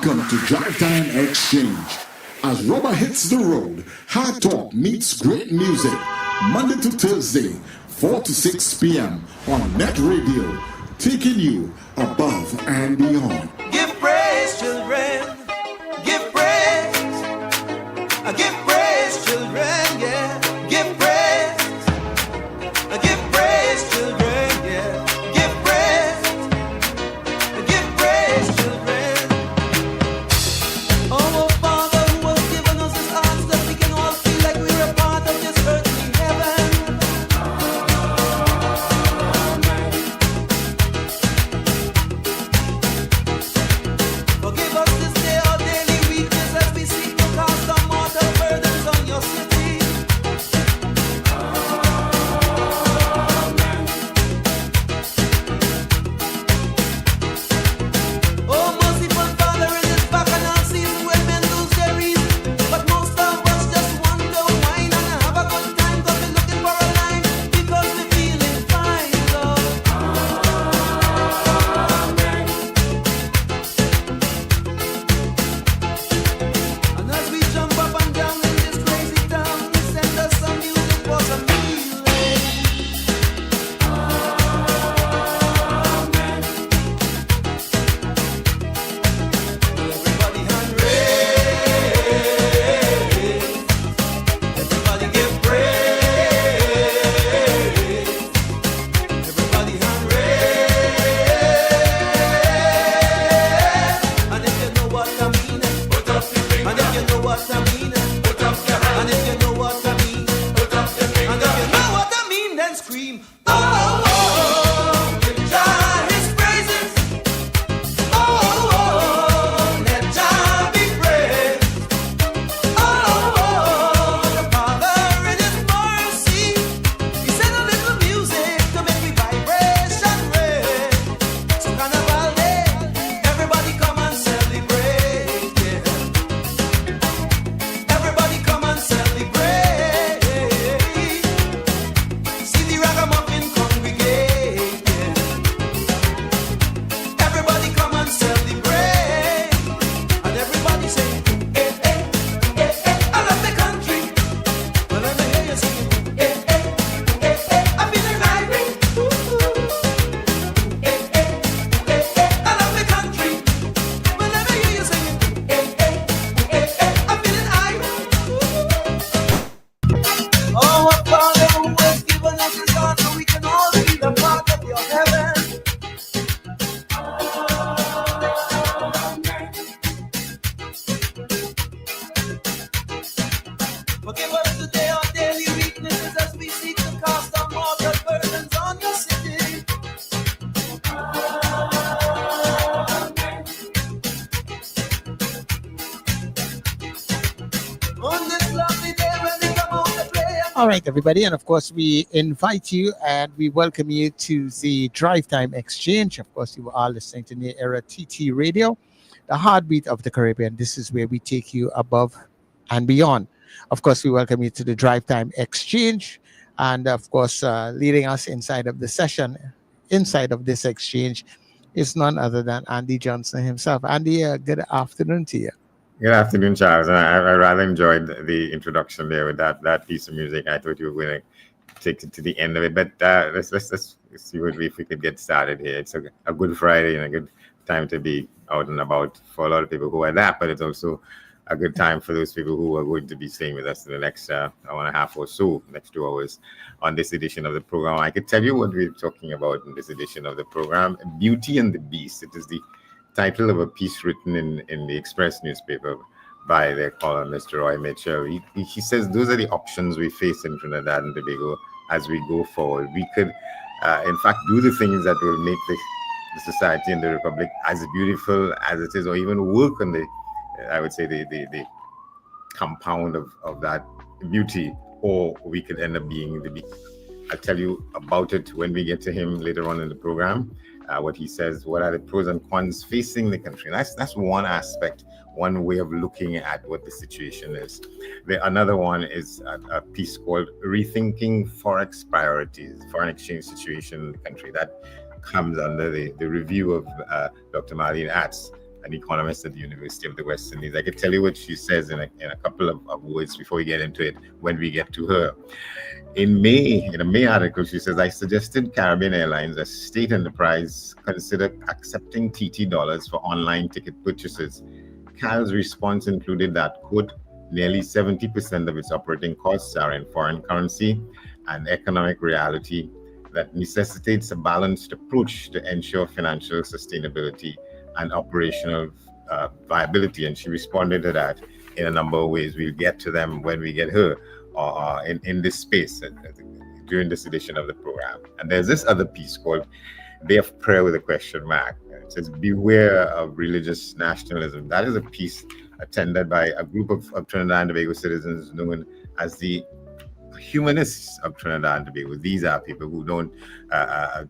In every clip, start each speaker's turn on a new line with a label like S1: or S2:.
S1: Welcome to Drive Time Exchange. As rubber hits the road, hard talk meets great music. Monday to Thursday, 4 to 6 p.m. on Net Radio, taking you above and beyond.
S2: Give praise, children. Give praise. Give praise, children. Yeah. Give praise. Give praise, children. Yeah. Give praise. Give praise, children. Oh, Father, who has given us His arms that we can all feel like we're a part of this earthly heaven. Forgive us this day our daily weakness as we seek to cast our mortal burdens on your city. Oh, merciful Father, it is bacchanal season when men lose their reason. But most of us just want to wine and have a good time, 'cause we're looking for a line, because we're feeling fine, Lord. And as we jump up and down in this crazy town, send us some music for some healing. Everybody hand raise. Everybody give praise. Everybody hand raise. And if you know what I mean, put up your finger. And if you know what I mean, put up your hand. And if you know what I mean, put up your finger. And if you know what I mean, then scream. Oh, oh, oh. Give Jah His praises. Oh, oh, oh. Let Jah be praised. Oh, oh, the Father in His mercy, He sent a little music to make me vibration raise. So Carnival Day, everybody come and celebrate. Yeah. Everybody come and celebrate. See the ragamuffin congregate. Yeah. Everybody come and celebrate. And everybody say, eh, eh, eh, eh, I love the country. Well, let me hear you sing, eh, eh, eh, eh, I'm feeling irate. Ooh, eh, eh, eh, eh, I love the country. Well, let me hear you sing, eh, eh, eh, eh, I'm feeling irate. Oh, our Father who has given us His Son so we can all be a part of your heaven. Forgive us today our daily weaknesses as we seek to cast our mortal burdens on your city. On this lovely day when we come out to play.
S3: All right, everybody. And of course, we invite you and we welcome you to the Drive Time Exchange. Of course, you are listening to New Era TT Radio, the heartbeat of the Caribbean. This is where we take you above and beyond. Of course, we welcome you to the Drive Time Exchange. And of course, leading us inside of the session, inside of this exchange, is none other than Andy Johnson himself. Andy, good afternoon to you.
S4: Good afternoon, Charles. I rather enjoyed the introduction there with that piece of music. I thought you were going to take it to the end of it, but let's see if we could get started here. It's a good Friday and a good time to be out and about for a lot of people who are that, but it's also a good time for those people who are going to be staying with us in the next hour and a half or so, next 2 hours on this edition of the program. I could tell you what we're talking about in this edition of the program, Beauty and the Beast. It is the title of a piece written in the Express newspaper by their columnist Roy Mitchell. He says those are the options we face in Trinidad and Tobago as we go forward. We could, in fact, do the things that will make the society and the Republic as beautiful as it is, or even work on the, I would say, the compound of that beauty, or we could end up being the beast. I'll tell you about it when we get to him later on in the program. What he says, what are the pros and cons facing the country? And that's one aspect, one way of looking at what the situation is. Another one is a piece called Rethinking Forex Priorities, foreign exchange situation in the country. That comes under the review of Dr. Marlene Attzs, an economist at the University of the West Indies. I could tell you what she says in a couple of words before we get into it when we get to her. In a May article, she says, I suggested Caribbean Airlines, a state enterprise, consider accepting TT dollars for online ticket purchases. CAL's response included that, quote, nearly 70% of its operating costs are in foreign currency, an economic reality that necessitates a balanced approach to ensure financial sustainability and operational viability. And she responded to that in a number of ways. We'll get to them when we get her in this space during this edition of the program. And there's this other piece called Day of Prayer with a question mark. It says, beware of religious nationalism. That is a piece attended by a group of Trinidad and Tobago citizens known as the humanists of Trinidad and Tobago. These are people who don't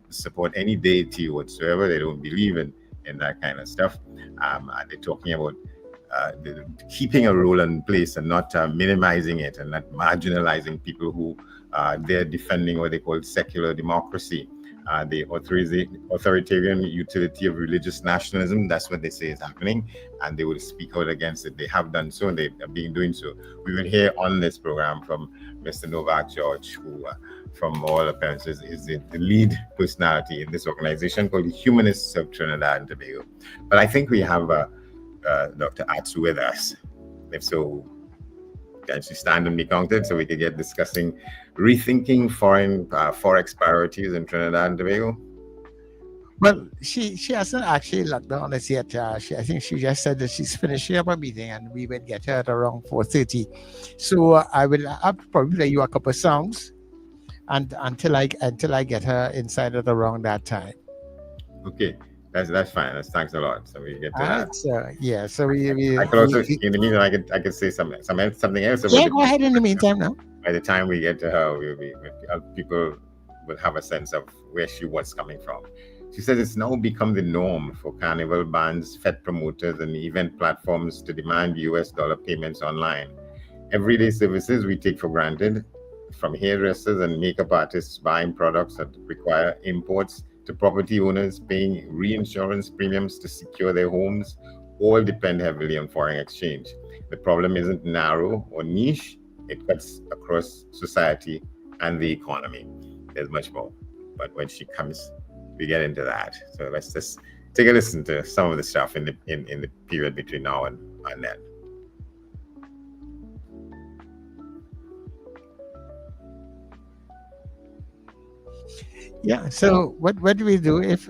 S4: support any deity whatsoever. They don't believe in that kind of stuff. And they're talking about keeping a role in place and not minimizing it and not marginalizing people who they're defending what they call secular democracy. The authoritarian utility of religious nationalism, that's what they say is happening, and they will speak out against it. They have done so, and they have been doing so. We will hear on this program from Mr. Novak George, who, from all appearances, is the lead personality in this organization called the Humanists of Trinidad and Tobago. But I think we have Dr. Attzs with us. If so, can she stand and be counted so we can get discussing rethinking foreign forex priorities in Trinidad and Tobago?
S3: Well, she hasn't actually locked down us yet. I think she just said that she's finishing up a meeting and we will get her at around 4:30. So I'll probably play you a couple of songs and until I get her inside at around that time.
S4: Okay. That's fine. Thanks a lot. So we get to that.
S3: So we
S4: I could also, in the meantime, I could say something else.
S3: Yeah, go ahead in the meantime now.
S4: By the time we get to her, people will have a sense of where she was coming from. She says it's now become the norm for carnival bands, fete promoters, and event platforms to demand US dollar payments online. Everyday services we take for granted, from hairdressers and makeup artists buying products that require imports, to property owners paying reinsurance premiums to secure their homes, all depend heavily on foreign exchange. The problem isn't narrow or niche, it cuts across society and the economy. There's much more, but when she comes, we get into that. So let's just take a listen to some of the stuff in the period between now and then.
S3: Yeah. So what do we do if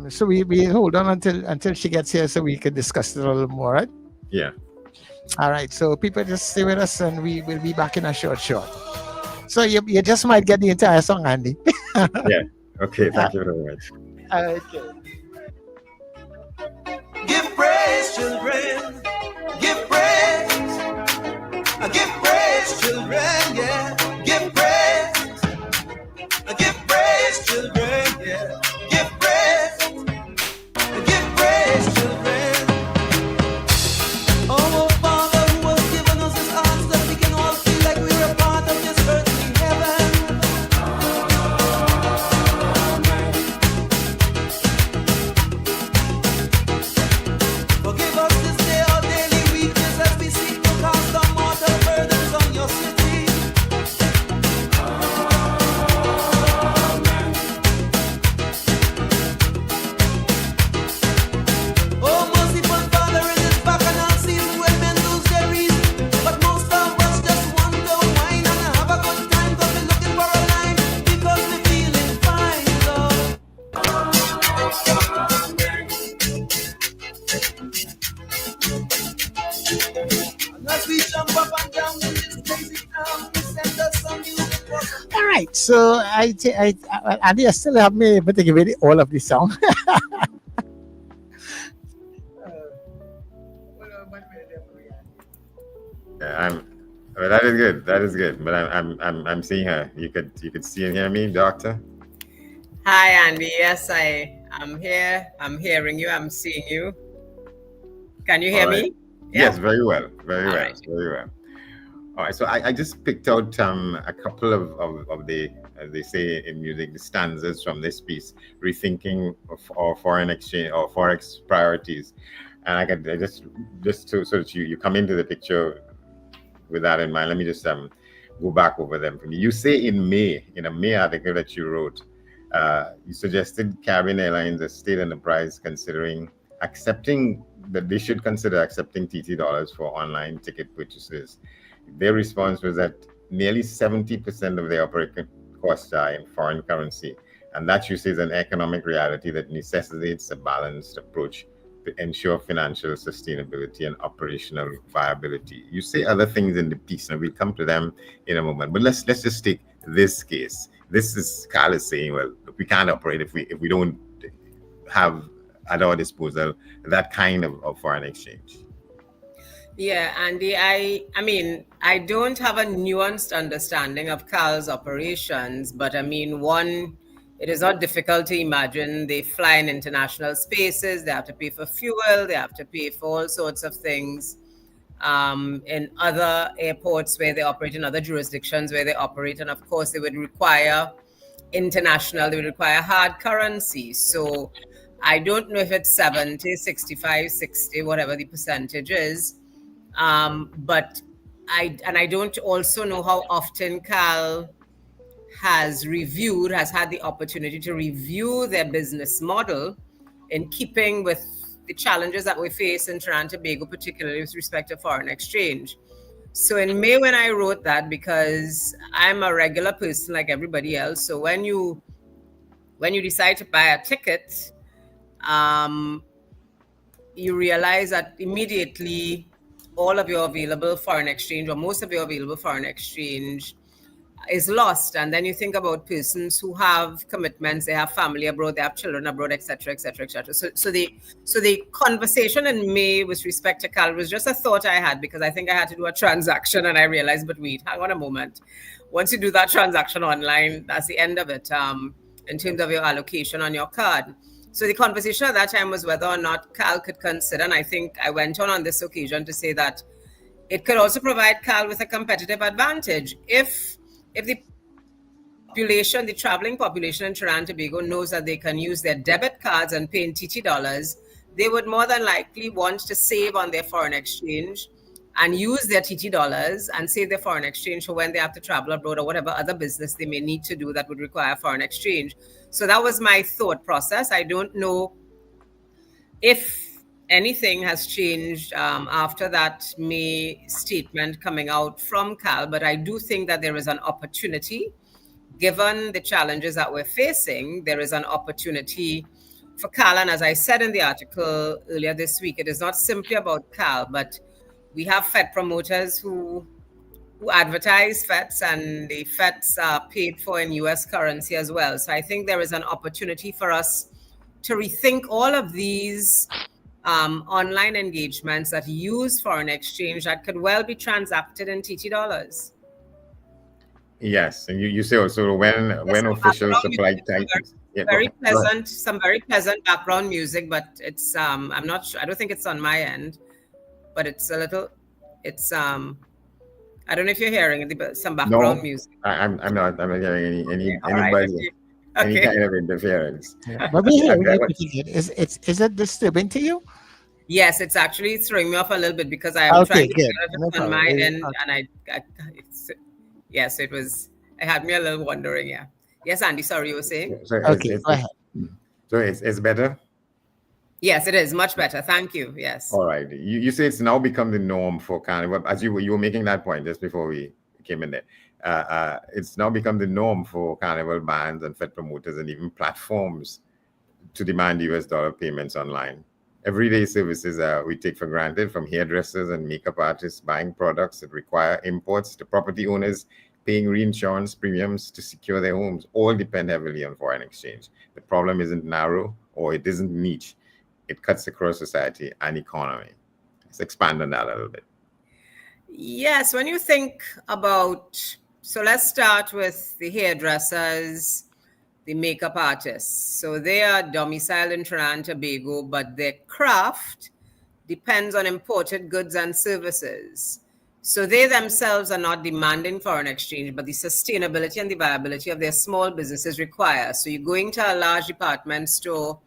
S3: so we hold on until she gets here so we can discuss it a little more, right?
S4: Yeah.
S3: All right. So people just stay with us and we will be back in a short. So you just might get the entire song, Andy.
S4: Yeah. Okay. Thank you very much.
S3: Okay.
S2: Give praise, children. Give praise. Give praise, children. Yeah. Give praise. Give praise, children. Yeah. Give praise. Give praise, children. Oh, Father, who has given us His arms that we can all feel like we're a part of this earthly heaven. Forgive us this day our daily weakness as we seek to cast our mortal burdens on your city. Oh, merciful Father, in this bacchanal season when men lose their reason, but most of us just want to wine and have a good time, 'cause we're looking for a line, because we're feeling fine, Lord. And as we jump up and down in this crazy town, we send us some music for some.
S3: All right. So Andy, I still have me able to give you all of the song.
S4: Yeah, well, that is good. That is good. But I'm seeing her. You could see and hear me, Doctor.
S5: Hi, Andy. Yes, I am here. I'm hearing you. I'm seeing you. Can you hear
S4: All right.
S5: me?
S4: Yes, very well. Very
S5: All
S4: well.
S5: right.
S4: Very well. All right. So I just picked out a couple of the, as they say in music, the stanzas from this piece, rethinking of our foreign exchange or forex priorities. And I just so that you come into the picture with that in mind. Let me just go back over them for me. You say in a May article that you wrote, you suggested Caribbean Airlines, a state enterprise, considering accepting that they should consider accepting TT dollars for online ticket purchases. Their response was that nearly 70% of their operating costs are in foreign currency, and that you say is an economic reality that necessitates a balanced approach to ensure financial sustainability and operational viability. You say other things in the piece, and we'll come to them in a moment. But let's just take this case. This is Carlos saying, well, we can't operate if we don't have at our disposal that kind of foreign exchange.
S5: Yeah, Andy, I mean, I don't have a nuanced understanding of CAL's operations, but I mean, one, it is not difficult to imagine they fly in international spaces, they have to pay for fuel, they have to pay for all sorts of things. In other airports where they operate, in other jurisdictions where they operate, and of course they would require international, they would require hard currency. So I don't know if it's 70, 65, 60, whatever the percentage is. But I don't also know how often CAL has had the opportunity to review their business model in keeping with the challenges that we face in Trinidad and Tobago, particularly with respect to foreign exchange. So in May, when I wrote that, because I'm a regular person like everybody else, so when you decide to buy a ticket, you realize that immediately all of your available foreign exchange, or most of your available foreign exchange, is lost. And then you think about persons who have commitments, they have family abroad, they have children abroad, etc., etc., etc. So the conversation in May with respect to CAL was just a thought I had, because I think I had to do a transaction, and I realized, but wait, hang on a moment. Once you do that transaction online, that's the end of it, in terms of your allocation on your card. So the conversation at that time was whether or not CAL could consider, and I think I went on this occasion to say that it could also provide CAL with a competitive advantage. If the population, the traveling population in Trinidad and Tobago knows that they can use their debit cards and pay in TT dollars, they would more than likely want to save on their foreign exchange and use their TT dollars and save their foreign exchange for when they have to travel abroad or whatever other business they may need to do that would require foreign exchange. So that was my thought process. I don't know if anything has changed after that May statement coming out from CAL, but I do think that there is an opportunity, given the challenges that we're facing, there is an opportunity for CAL. And as I said in the article earlier this week, it is not simply about CAL, but we have FET promoters who advertise FETs, and the FETs are paid for in US currency as well. So I think there is an opportunity for us to rethink all of these online engagements that use foreign exchange that could well be transacted in TT dollars.
S4: Yes, and you say also when officials supply titles.
S5: Some very pleasant background music, but it's I'm not sure. I don't think it's on my end, but it's a little. It's I don't know if you're hearing some background music.
S4: I'm not. I'm not hearing any kind of interference.
S3: Yeah. But we hear it. Is it disturbing to you?
S5: Yes, it's actually throwing me off a little bit, because I am trying to figure it on my end, and so it was. It had me a little wondering. Yeah. Yes, Andy. Sorry, you were saying.
S4: So
S3: go ahead.
S4: So it's better.
S5: Yes, it is much better. Thank you. Yes.
S4: All right. You say it's now become the norm for Carnival, as you were making that point just before we came in there. It's now become the norm for Carnival bands and FET promoters and even platforms to demand US dollar payments online. Everyday services we take for granted, from hairdressers and makeup artists buying products that require imports to property owners paying reinsurance premiums to secure their homes, all depend heavily on foreign exchange. The problem isn't narrow, or it isn't niche. It cuts across society and economy. Let's expand on that a little bit.
S5: Yes, when you think about, so let's start with the hairdressers, the makeup artists. So they are domiciled in Trinidad and Tobago, but their craft depends on imported goods and services. So they themselves are not demanding foreign exchange, but the sustainability and the viability of their small businesses require. So you're going to a large department store,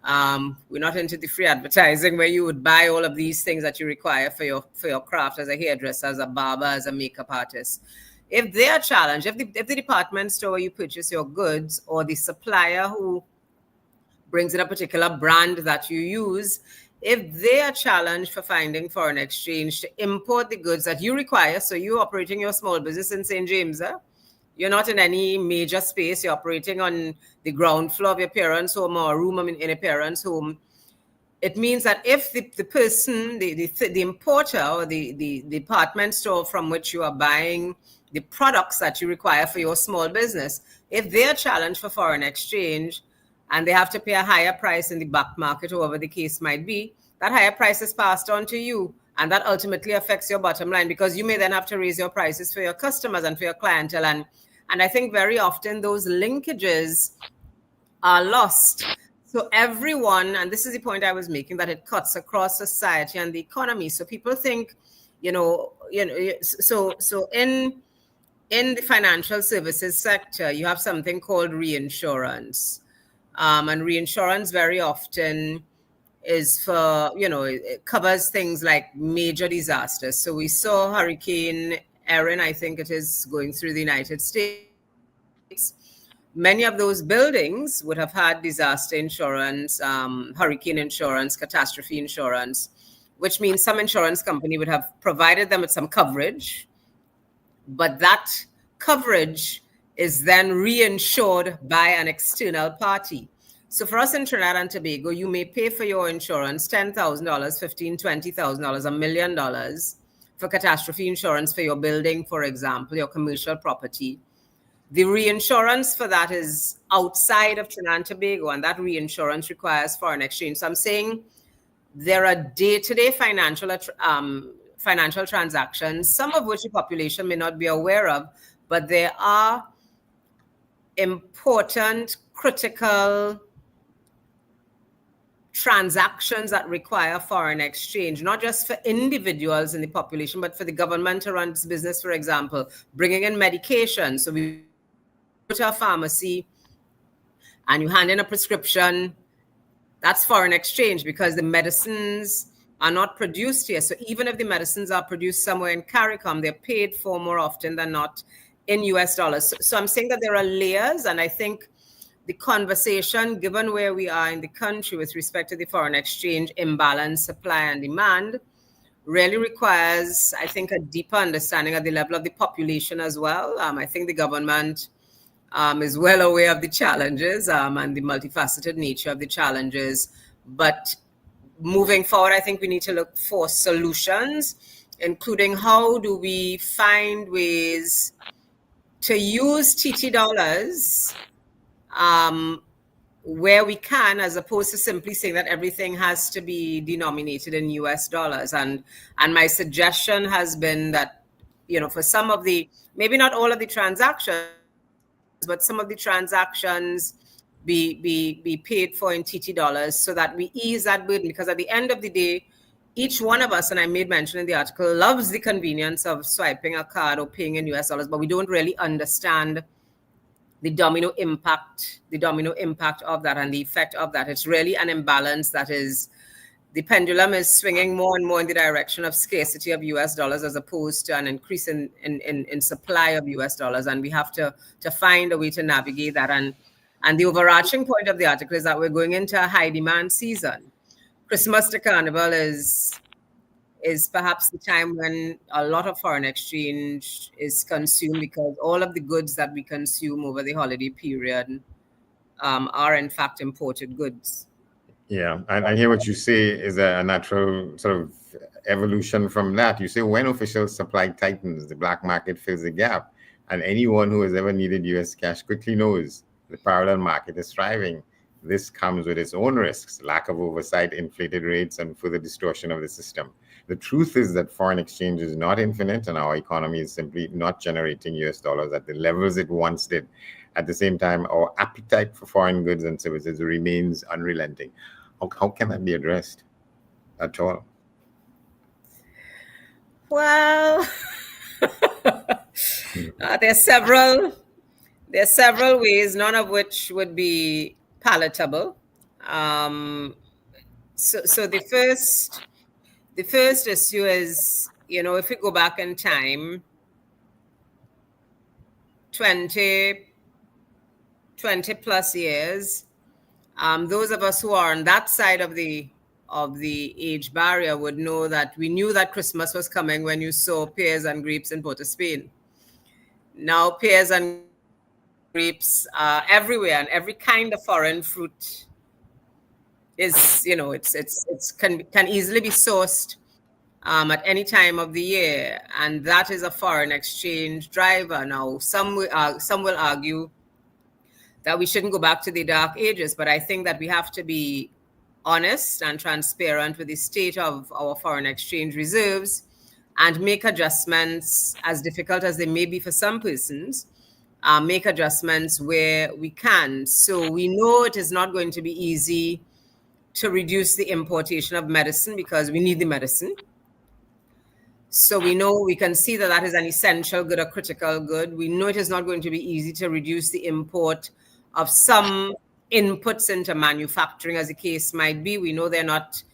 S5: We're not into the free advertising where you would buy all of these things that you require for your craft as a hairdresser, as a barber, as a makeup artist. If they are challenged, if the department store where you purchase your goods, or the supplier who brings in a particular brand that you use, if they are challenged for finding foreign exchange to import the goods that you require, so you're operating your small business in St. James, you're not in any major space, you're operating on the ground floor of your parents' home or a room in a parent's home, it means that if the person, the importer or the department store from which you are buying the products that you require for your small business, if they are challenged for foreign exchange and they have to pay a higher price in the back market, or whatever the case might be, that higher price is passed on to you. And that ultimately affects your bottom line, because you may then have to raise your prices for your customers and for your clientele. And I think very often those linkages are lost. So everyone, and this is the point I was making, that it cuts across society and the economy. So people think, so in the financial services sector, you have something called reinsurance. And reinsurance very often is for, it covers things like major disasters. So we saw Hurricane Erin, I think it is, going through the United States. Many of those buildings would have had disaster insurance, hurricane insurance, catastrophe insurance, which means some insurance company would have provided them with some coverage, but that coverage is then reinsured by an external party. So for us in Trinidad and Tobago, you may pay for your insurance $10,000, $15,000, $20,000, $1 million for catastrophe insurance for your building, for example, your commercial property. The reinsurance for that is outside of Trinidad and Tobago, and that reinsurance requires foreign exchange. So I'm saying there are day-to-day financial transactions, some of which the population may not be aware of, but there are important, critical transactions that require foreign exchange, not just for individuals in the population, but for the government to run its business, for example, bringing in medication. So we go to a pharmacy and you hand in a prescription, that's foreign exchange, because the medicines are not produced here. So even if the medicines are produced somewhere in CARICOM, they're paid for more often than not in US dollars. So I'm saying that there are layers, and I think the conversation, given where we are in the country with respect to the foreign exchange imbalance, supply and demand, really requires, I think, a deeper understanding at the level of the population as well. I think the government is well aware of the challenges and the multifaceted nature of the challenges. But moving forward, I think we need to look for solutions, including how do we find ways to use TT dollars where we can, as opposed to simply saying that everything has to be denominated in US dollars. And my suggestion has been that, for some of the, maybe not all of the transactions, but some of the transactions be paid for in TT dollars, so that we ease that burden. Because at the end of the day, each one of us, and I made mention in the article, loves the convenience of swiping a card or paying in US dollars, but we don't really understand the domino impact of that and the effect of that. It's really an imbalance that is, the pendulum is swinging more and more in the direction of scarcity of US dollars as opposed to an increase in supply of US dollars. And we have to find a way to navigate that. And the overarching point of the article is that we're going into a high demand season. Christmas to Carnival is perhaps the time when a lot of foreign exchange is consumed, because all of the goods that we consume over the holiday period are in fact imported goods.
S4: Yeah, and I hear what you say is a natural sort of evolution from that. You say when official supply tightens, the black market fills the gap, and anyone who has ever needed US cash quickly knows the parallel market is thriving. This comes with its own risks: lack of oversight, inflated rates, and further distortion of the system. The truth is that foreign exchange is not infinite, and our economy is simply not generating US dollars at the levels it once did. At the same time, our appetite for foreign goods and services remains unrelenting. How can that be addressed at all?
S5: Well, there are several ways, none of which would be palatable. So the first issue is, if we go back in time 20 plus years, those of us who are on that side of the age barrier would know that we knew that Christmas was coming when you saw pears and grapes in Port of Spain. Now pears and grapes are everywhere, and every kind of foreign fruit is, it's can easily be sourced at any time of the year, and that is a foreign exchange driver. Now, some will argue that we shouldn't go back to the dark ages, but I think that we have to be honest and transparent with the state of our foreign exchange reserves and make adjustments, as difficult as they may be for some persons, make adjustments where we can. So we know it is not going to be easy to reduce the importation of medicine because we need the medicine. So we know, we can see that that is an essential good, a critical good. We know it is not going to be easy to reduce the import of some inputs into manufacturing, as the case might be. We know it's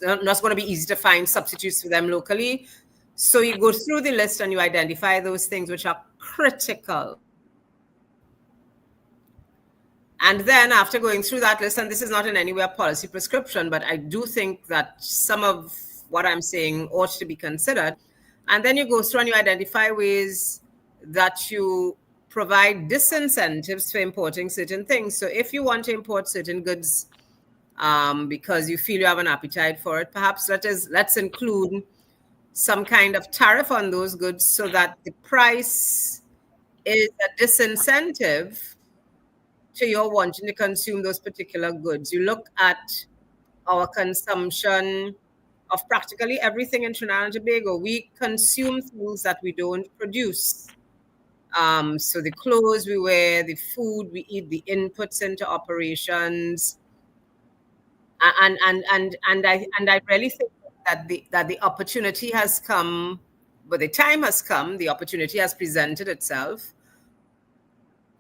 S5: not going to be easy to find substitutes for them locally. So you go through the list and you identify those things which are critical. And then after going through that list, and this is not in any way a policy prescription, but I do think that some of what I'm saying ought to be considered. And then you go through and you identify ways that you provide disincentives for importing certain things. So if you want to import certain goods because you feel you have an appetite for it, perhaps let's include some kind of tariff on those goods so that the price is a disincentive to your wanting to consume those particular goods. You look at our consumption of practically everything in Trinidad and Tobago. We consume things that we don't produce. So the clothes we wear, the food we eat, the inputs into operations, and I really think that the opportunity has come, but the time has come. The opportunity has presented itself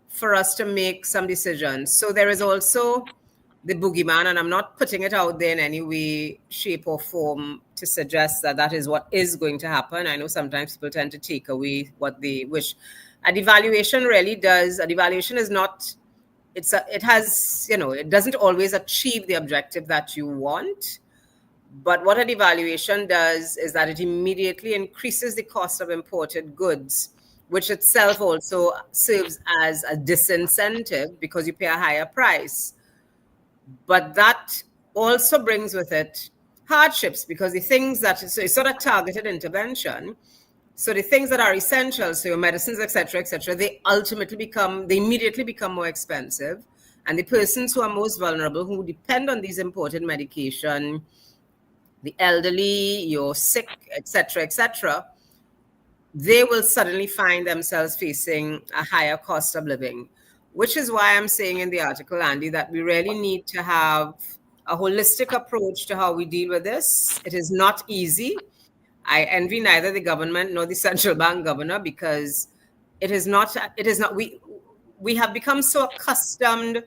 S5: for us to make some decisions. So there is also the boogeyman, and I'm not putting it out there in any way, shape, or form to suggest that that is what is going to happen. I know sometimes people tend to take away what they wish. A devaluation really does. A devaluation is not. It has, it doesn't always achieve the objective that you want. But what a devaluation does is that it immediately increases the cost of imported goods, which itself also serves as a disincentive because you pay a higher price. But that also brings with it hardships because the things so it's sort of targeted intervention. So the things that are essential, so your medicines, et cetera, they immediately become more expensive. And the persons who are most vulnerable, who depend on these imported medication, the elderly, your sick, et cetera, they will suddenly find themselves facing a higher cost of living, which is why I'm saying in the article, Andy, that we really need to have a holistic approach to how we deal with this. It is not easy. I envy neither the government nor the central bank governor because we have become so accustomed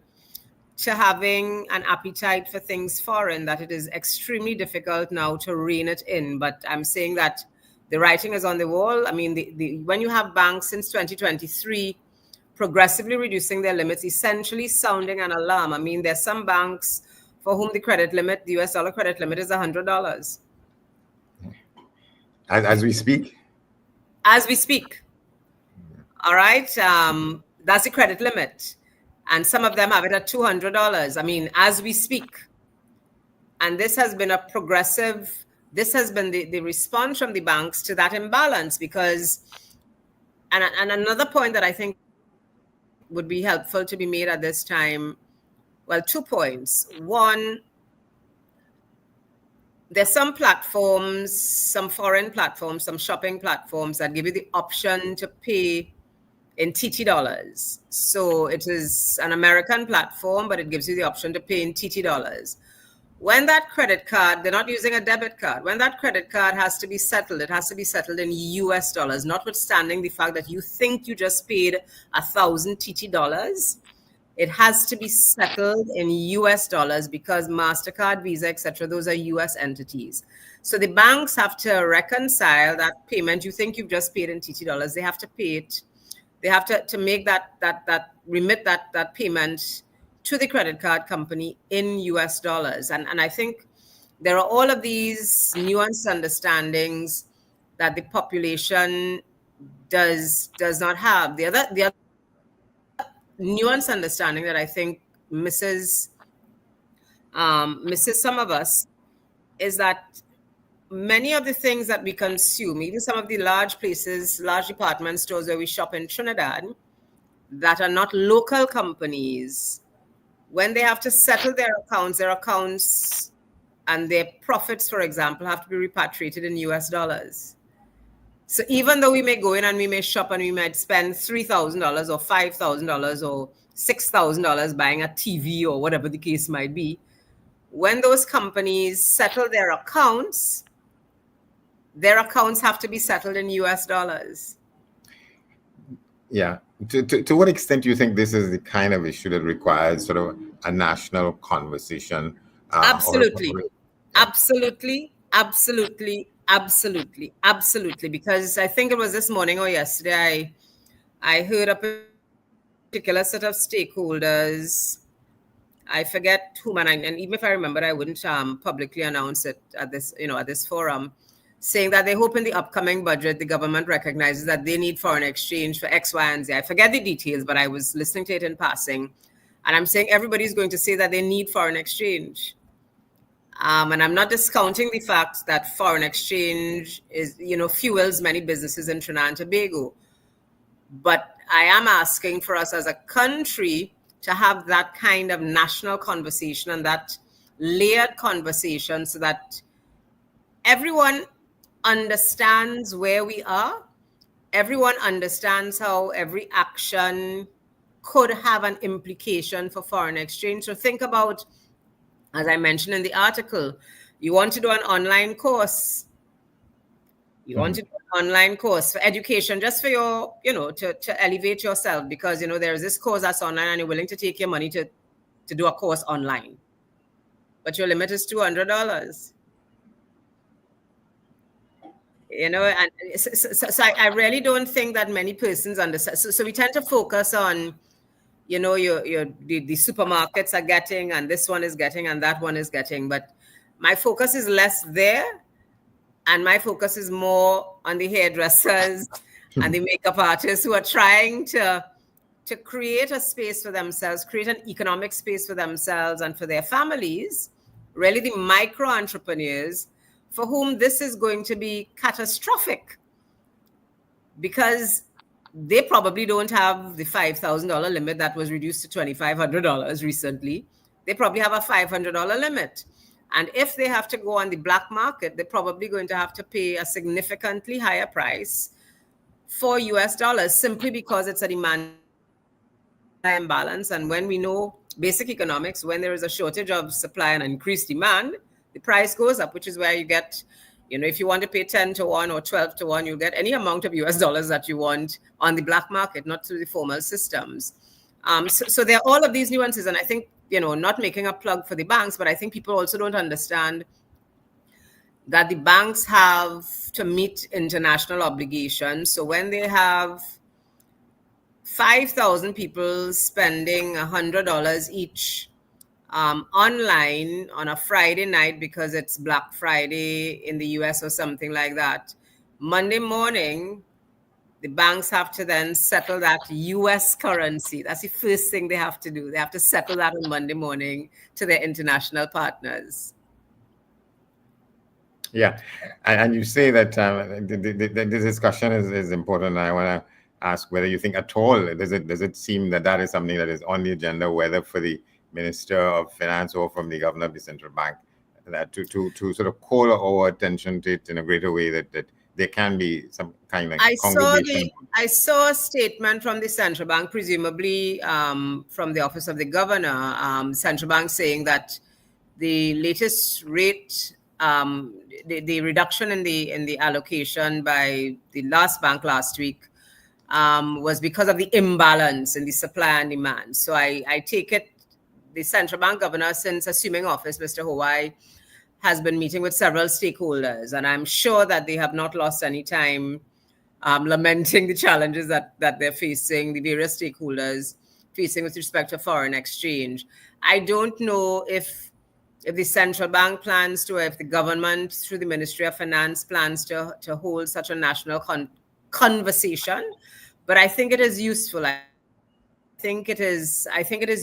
S5: to having an appetite for things foreign that it is extremely difficult now to rein it in. But I'm saying that the writing is on the wall. I mean, when you have banks since 2023 progressively reducing their limits, essentially sounding an alarm. I mean, there's some banks for whom the credit limit, the US dollar credit limit, is $100.
S4: As we speak?
S5: As we speak. All right. That's the credit limit. And some of them have it at $200. I mean, as we speak. And this has been this has been the response from the banks to that imbalance because, and another point that I think would be helpful to be made at this time, well, 2 points. One, there's some platforms, some foreign platforms, some shopping platforms that give you the option to pay in TT dollars. So it is an American platform, but it gives you the option to pay in TT dollars. When that credit card, they're not using a debit card. When that credit card has to be settled, it has to be settled in US dollars, notwithstanding the fact that you think you just paid 1,000 TT dollars. it has to be settled in US dollars because MasterCard, Visa, etc., those are US entities. So the banks have to reconcile that payment. You think you've just paid in TT dollars, they have to pay it. They have to make that remit that payment to the credit card company in US dollars. And I think there are all of these nuanced understandings that the population does not have. The other nuanced understanding that I think misses some of us is that many of the things that we consume, even some of the large places, large department stores where we shop in Trinidad, that are not local companies, when they have to settle their accounts and their profits, for example, have to be repatriated in US dollars. So even though we may go in and we may shop and we might spend $3,000 or $5,000 or $6,000 buying a TV or whatever the case might be, when those companies settle their accounts have to be settled in US dollars.
S4: Yeah. To what extent do you think this is the kind of issue that requires sort of a national conversation?
S5: Absolutely. Because I think it was this morning or yesterday, I heard a particular set of stakeholders. I forget whom, and even if I remember, I wouldn't publicly announce it at this forum, saying that they hope in the upcoming budget the government recognizes that they need foreign exchange for X, Y, and Z. I forget the details, but I was listening to it in passing, and I'm saying everybody's going to say that they need foreign exchange. And I'm not discounting the fact that foreign exchange fuels many businesses in Trinidad and Tobago. But I am asking for us as a country to have that kind of national conversation and that layered conversation so that everyone understands where we are. Everyone understands how every action could have an implication for foreign exchange. So think about, as I mentioned in the article, you want to do an online course. You want to do an online course for education, just for your, to elevate yourself, because, there's this course that's online and you're willing to take your money to do a course online. But your limit is $200. And so I really don't think that many persons understand. So we tend to focus on, the supermarkets are getting, and this one is getting, and that one is getting. But my focus is less there, and my focus is more on the hairdressers and the makeup artists who are trying to create a space for themselves, create an economic space for themselves and for their families, really the micro entrepreneurs for whom this is going to be catastrophic, because they probably don't have the $5,000 limit that was reduced to $2,500 recently. They probably have a $500 limit. And if they have to go on the black market, they're probably going to have to pay a significantly higher price for US dollars, simply because it's a demand imbalance. And when we know basic economics, when there is a shortage of supply and increased demand, the price goes up, which is where you get, if you want to pay 10 to 1 or 12 to 1, you'll get any amount of US dollars that you want on the black market, not through the formal systems. So there are all of these nuances. And I think, not making a plug for the banks, but I think people also don't understand that the banks have to meet international obligations. So when they have 5,000 people spending $100 each online on a Friday night because it's Black Friday in the US or something like that, Monday morning, the banks have to then settle that US currency. That's the first thing they have to do. They have to settle that on Monday morning to their international partners.
S4: Yeah. And you say that the discussion is important. I want to ask whether you think at all, does it seem that is something that is on the agenda, whether for the Minister of Finance or from the Governor of the Central Bank, that to sort of call our attention to it in a greater way, that there can be some kind of congregation.
S5: I saw a statement from the Central Bank, presumably from the Office of the Governor, Central Bank, saying that the latest rate, the reduction in the allocation by the last bank last week was because of the imbalance in the supply and demand. So I take it the central bank governor, since assuming office, Mr. Hawaii, has been meeting with several stakeholders, and I'm sure that they have not lost any time lamenting the challenges that they're facing, the various stakeholders facing with respect to foreign exchange. I don't know if the central bank plans to, or if the government through the Ministry of Finance plans to hold such a national conversation, but I think it is useful. I think it is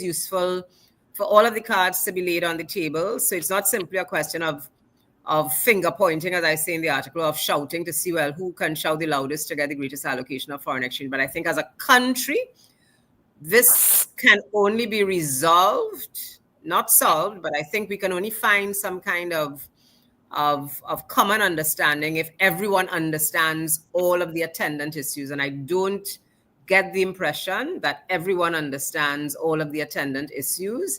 S5: useful for all of the cards to be laid on the table. So it's not simply a question of finger pointing, as I say in the article, of shouting to see, well, who can shout the loudest to get the greatest allocation of foreign exchange. But I think as a country, this can only be resolved, not solved, but I think we can only find some kind of common understanding if everyone understands all of the attendant issues. And I don't get the impression that everyone understands all of the attendant issues,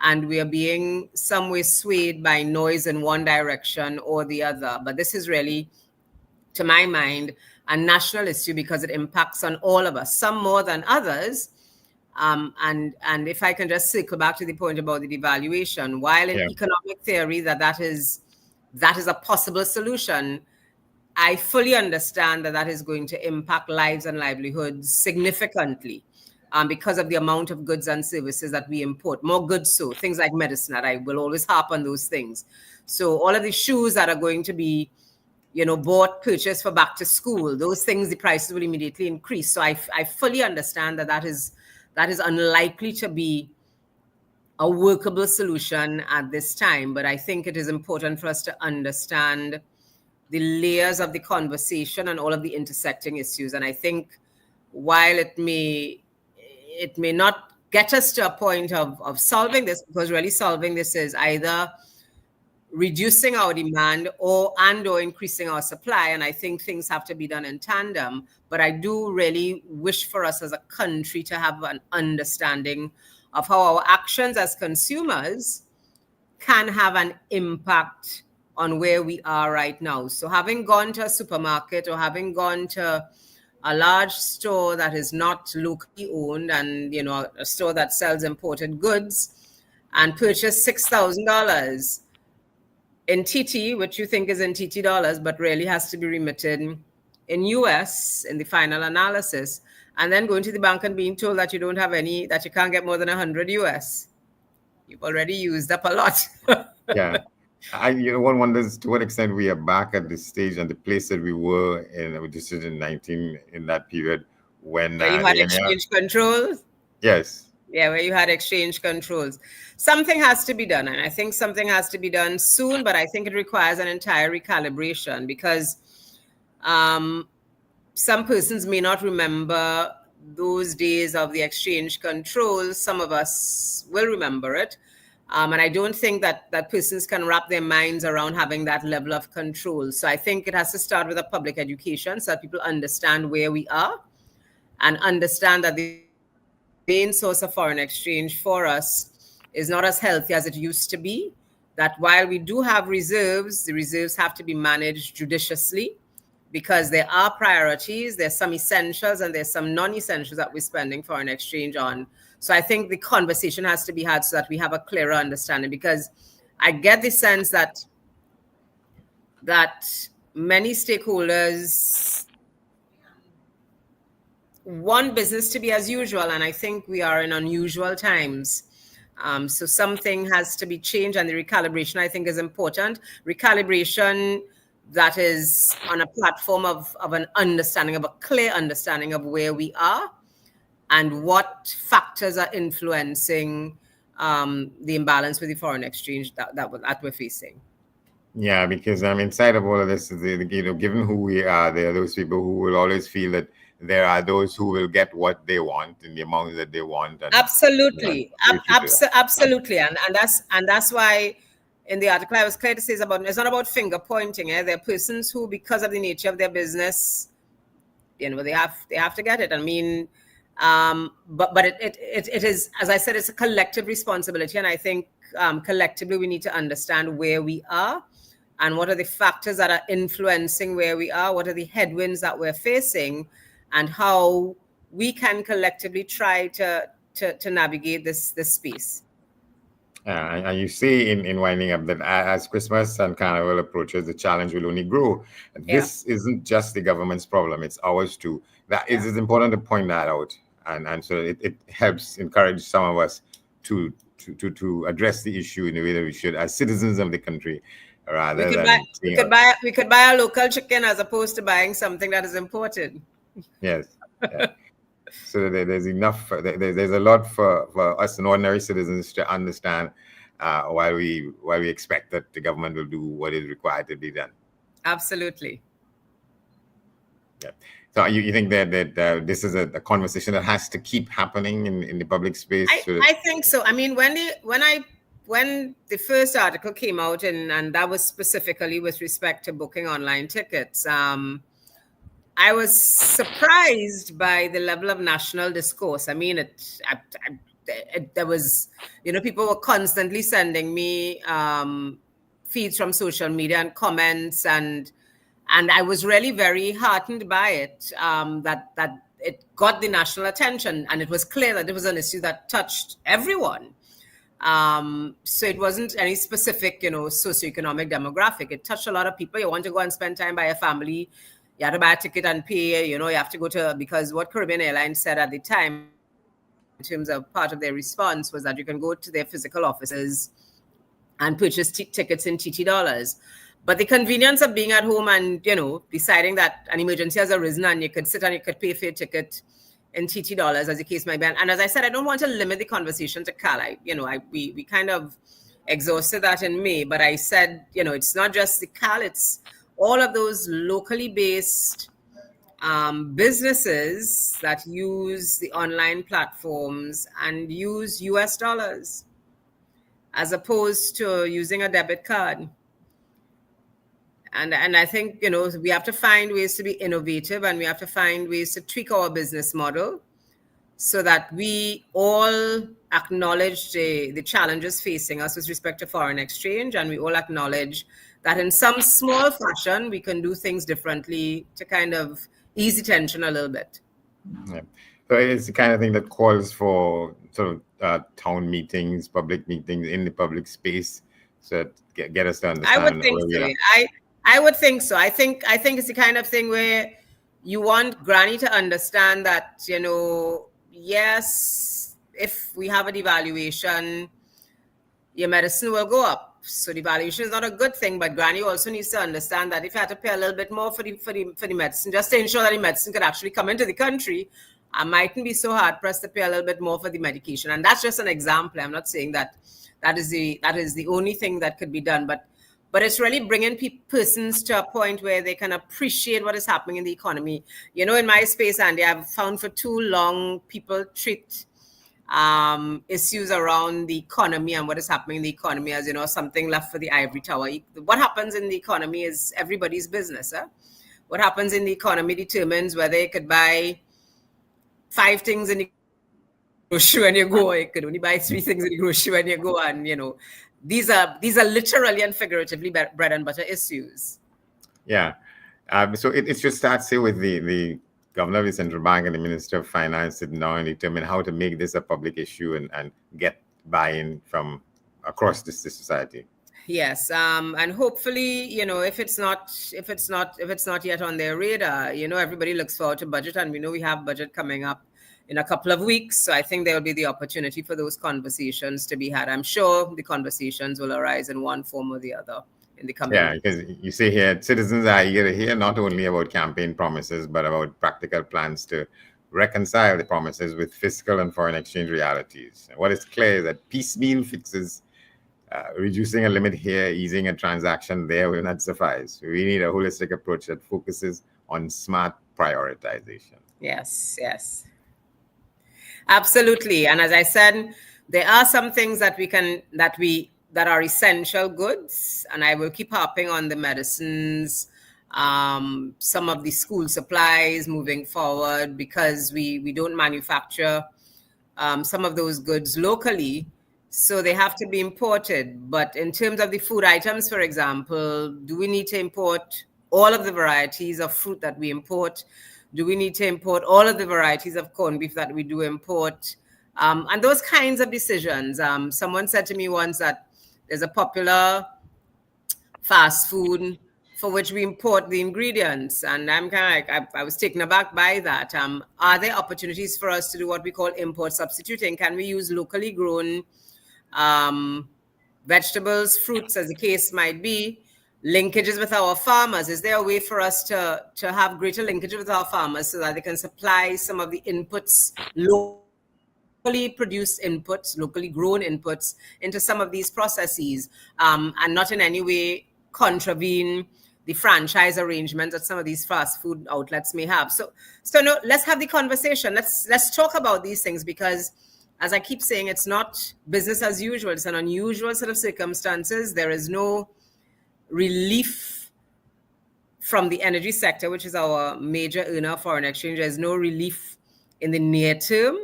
S5: and we are being some way swayed by noise in one direction or the other. But this is really, to my mind, a national issue because it impacts on all of us, some more than others. And if I can just circle back to the point about the devaluation, while in economic theory that is a possible solution, I fully understand that is going to impact lives and livelihoods significantly because of the amount of goods and services that we import. More goods, so things like medicine, that I will always harp on those things. So all of the shoes that are going to be, purchased for back to school, those things, the prices will immediately increase. So I fully understand that is unlikely to be a workable solution at this time. But I think it is important for us to understand the layers of the conversation and all of the intersecting issues. And I think while it may not get us to a point of solving this, because really solving this is either reducing our demand or increasing our supply. And I think things have to be done in tandem. But I do really wish for us as a country to have an understanding of how our actions as consumers can have an impact on where we are right now. So having gone to a supermarket or having gone to a large store that is not locally owned and, a store that sells imported goods and purchased $6,000 in TT, which you think is in TT dollars, but really has to be remitted in US in the final analysis, and then going to the bank and being told that you don't have any, that you can't get more than 100 US. You've already used up a lot.
S4: Yeah. One wonders to what extent we are back at the stage and the place that we were in 2019 in that period when
S5: you had exchange controls.
S4: Yes.
S5: Yeah, where you had exchange controls. Something has to be done, and I think something has to be done soon. But I think it requires an entire recalibration because some persons may not remember those days of the exchange controls. Some of us will remember it. And I don't think that persons can wrap their minds around having that level of control. So I think it has to start with a public education so that people understand where we are and understand that the main source of foreign exchange for us is not as healthy as it used to be. That while we do have reserves, the reserves have to be managed judiciously because there are priorities, there's some essentials and there's some non-essentials that we're spending foreign exchange on. So I think the conversation has to be had so that we have a clearer understanding, because I get the sense that many stakeholders want business to be as usual, and I think we are in unusual times. So something has to be changed, and the recalibration, I think, is important. Recalibration that is on a platform of an understanding, of a clear understanding of where we are and what factors are influencing the imbalance with the foreign exchange that we're facing.
S4: Yeah, because inside of all of this, given who we are, there are those people who will always feel that there are those who will get what they want in the amount that they want. And,
S5: absolutely, absolutely, and that's why in the article I was clear to say it's not about finger pointing. There are persons who, because of the nature of their business, they have to get it. I mean. But it is, as I said, it's a collective responsibility, and I think collectively we need to understand where we are and what are the factors that are influencing where we are, what are the headwinds that we're facing, and how we can collectively try to navigate this space.
S4: And you see in winding up that as Christmas and Carnival approaches, the challenge will only grow. This isn't just the government's problem; it's ours too. That is it's important to point that out, and so it helps encourage some of us to address the issue in the way that we should as citizens of the country, rather
S5: we could buy a local chicken as opposed to buying something that is imported.
S4: Yes. Yeah. So there's enough. There's a lot for us and ordinary citizens to understand while we expect that the government will do what is required to be done.
S5: Absolutely.
S4: Yeah. So you think that this is a conversation that has to keep happening in the public space?
S5: I think so. I mean, when the first article came out, and that was specifically with respect to booking online tickets, I was surprised by the level of national discourse. I mean, there was, people were constantly sending me feeds from social media and comments, and I was really very heartened by it, that it got the national attention, and it was clear that it was an issue that touched everyone. So it wasn't any specific, socioeconomic demographic. It touched a lot of people. You want to go and spend time by your family, you have to buy a ticket and pay, you have to go to, because what Caribbean Airlines said at the time, in terms of part of their response, was that you can go to their physical offices and purchase tickets in TT dollars. But the convenience of being at home and, deciding that an emergency has arisen and you could sit and you could pay for your ticket in TT dollars, as the case might be. And as I said, I don't want to limit the conversation to CAL. We kind of exhausted that in May, but I said, it's not just the CAL, it's all of those locally based businesses that use the online platforms and use US dollars as opposed to using a debit card. And I think, we have to find ways to be innovative, and we have to find ways to tweak our business model so that we all acknowledge the challenges facing us with respect to foreign exchange, and we all acknowledge that in some small fashion, we can do things differently to kind of ease the tension a little bit.
S4: Yeah. So it's the kind of thing that calls for sort of town meetings, public meetings in the public space, so that get us to understand.
S5: I would think so. I would think so. I think it's the kind of thing where you want Granny to understand that, yes, if we have a devaluation, your medicine will go up. So devaluation is not a good thing, but Granny also needs to understand that if you had to pay a little bit more for the medicine, just to ensure that the medicine could actually come into the country, I mightn't be so hard pressed to pay a little bit more for the medication. And that's just an example. I'm not saying that is the only thing that could be done, but it's really bringing persons to a point where they can appreciate what is happening in the economy. In my space, Andy, I've found for too long people treat issues around the economy and what is happening in the economy as, something left for the ivory tower. What happens in the economy is everybody's business. What happens in the economy determines whether you could buy 5 things in the grocery when you go, or you could only buy 3 things in the grocery when you go. And, these are literally and figuratively bread and butter issues.
S4: Yeah. So it should start, say, with the Governor of the Central Bank and the Minister of Finance sitting down and determine how to make this a public issue and get buy-in from across this society.
S5: Yes, and hopefully, if it's not yet on their radar, everybody looks forward to budget, and we know we have budget coming up in a couple of weeks. So I think there will be the opportunity for those conversations to be had. I'm sure the conversations will arise in one form or the other in the coming weeks.
S4: Because you say here, citizens are eager to hear not only about campaign promises, but about practical plans to reconcile the promises with fiscal and foreign exchange realities. And what is clear is that piecemeal fixes, reducing a limit here, easing a transaction there will not suffice. We need a holistic approach that focuses on smart prioritization.
S5: Yes. Absolutely. And as I said, there are some things that are essential goods, and I will keep harping on the medicines, some of the school supplies moving forward, because we don't manufacture some of those goods locally, so they have to be imported. But in terms of the food items, for example, do we need to import all of the varieties of fruit that we import? Do we need to import all of the varieties of corned beef that we do import? And those kinds of decisions. Someone said to me once that there's a popular fast food for which we import the ingredients. And I'm kind of like, I was taken aback by that. Are there opportunities for us to do what we call import substituting? Can we use locally grown vegetables, fruits, as the case might be, linkages with our farmers? Is there a way for us to have greater linkage with our farmers so that they can supply some of the inputs, locally produced inputs, locally grown inputs into some of these processes, and not in any way contravene the franchise arrangements that some of these fast food outlets may have? So no, let's have the conversation. Let's talk about these things, because as I keep saying, it's not business as usual. It's an unusual set of circumstances. There is no relief from the energy sector, which is our major earner of foreign exchange. There's no relief in the near term.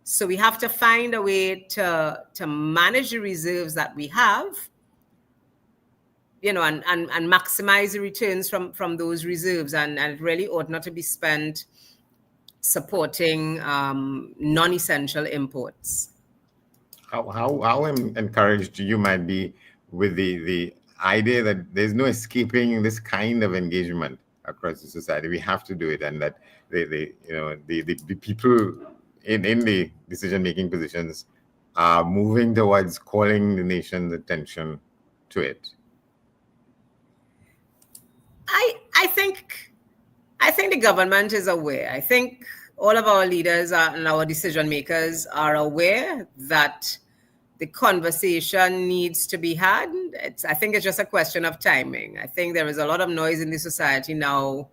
S5: So we have to find a way to manage the reserves that we have, and maximize the returns from those reserves. And it really ought not to be spent supporting non-essential imports.
S4: How encouraged you might be with the idea that there's no escaping this kind of engagement across the society? We have to do it, and that the people in the decision-making positions are moving towards calling the nation's attention to it.
S5: I think the government is aware. I think all of our leaders and our decision makers are aware that the conversation needs to be had. I think it's just a question of timing. I think there is a lot of noise in the society now,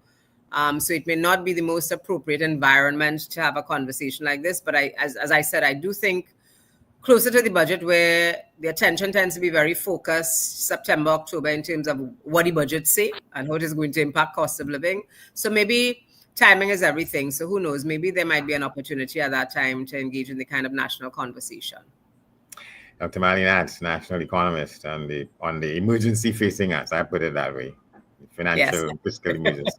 S5: so it may not be the most appropriate environment to have a conversation like this. But as I said, I do think closer to the budget, where the attention tends to be very focused, September, October, in terms of what the budgets say and how it is going to impact cost of living. So maybe timing is everything. So who knows? Maybe there might be an opportunity at that time to engage in the kind of national conversation.
S4: Dr. Marlene Attzs, national economist, on the emergency facing us. I put it that way. Financial,
S5: yes.
S4: Fiscal emergency.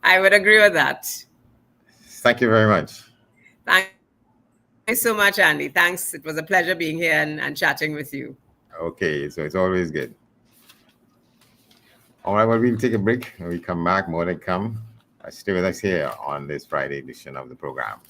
S5: I would agree with that.
S4: Thank you very much.
S5: Thank you so much, Andy. Thanks. It was a pleasure being here and chatting with you.
S4: Okay, so it's always good. All right, well, we'll take a break. When we come back, more to come. Stay with us here on this Friday edition of the program.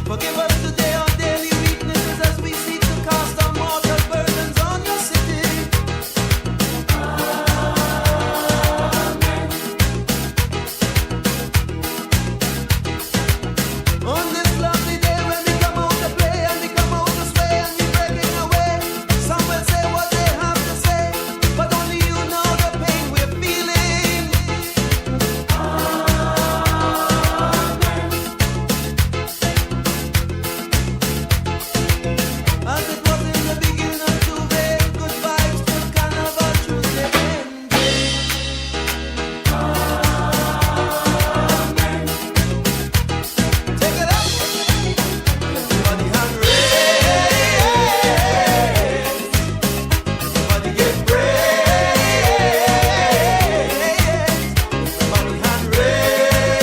S2: Forgive us today our daily weaknesses as we seek to cast our mortal burdens on your city. On this lovely day when we come out to play and we come out to sway and we breaking away. Some will say what they have to say, but only you know the pain we're feeling. As it was in the beginning of Tuesday, good vibes till Carnival Tuesday ending. Take it up. Everybody hand raised. Everybody get praised. Everybody hand raised.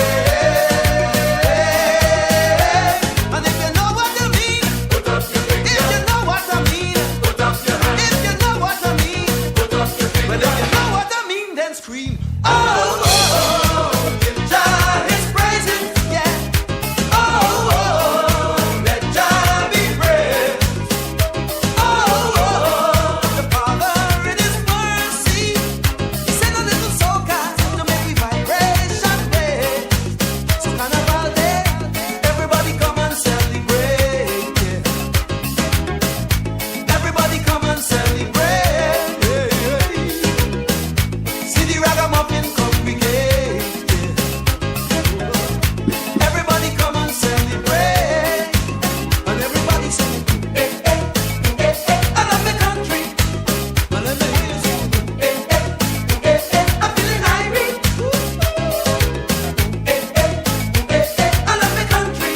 S2: And if you know what I mean, put up your finger. If you know what I mean, put up your hand. If you know what I mean, put up your finger. Well, if you know what I mean, then scream. Oh, oh, oh. Give Jah his praises, yeah. Oh, oh, let Jah be praised. Oh, oh, the Father in His mercy, He sent a little soca to make we vibration raise. So Carnival Day, everybody come and celebrate, yeah. Everybody come and celebrate, yeah, yeah. See the ragamuffin congregate, yeah. Everybody come and celebrate, and everybody sing, eh, eh, eh, eh. I love the country, but let me hear you sing, eh, eh, eh, eh. I'm feeling irate, eh, eh, eh, eh. I love the country,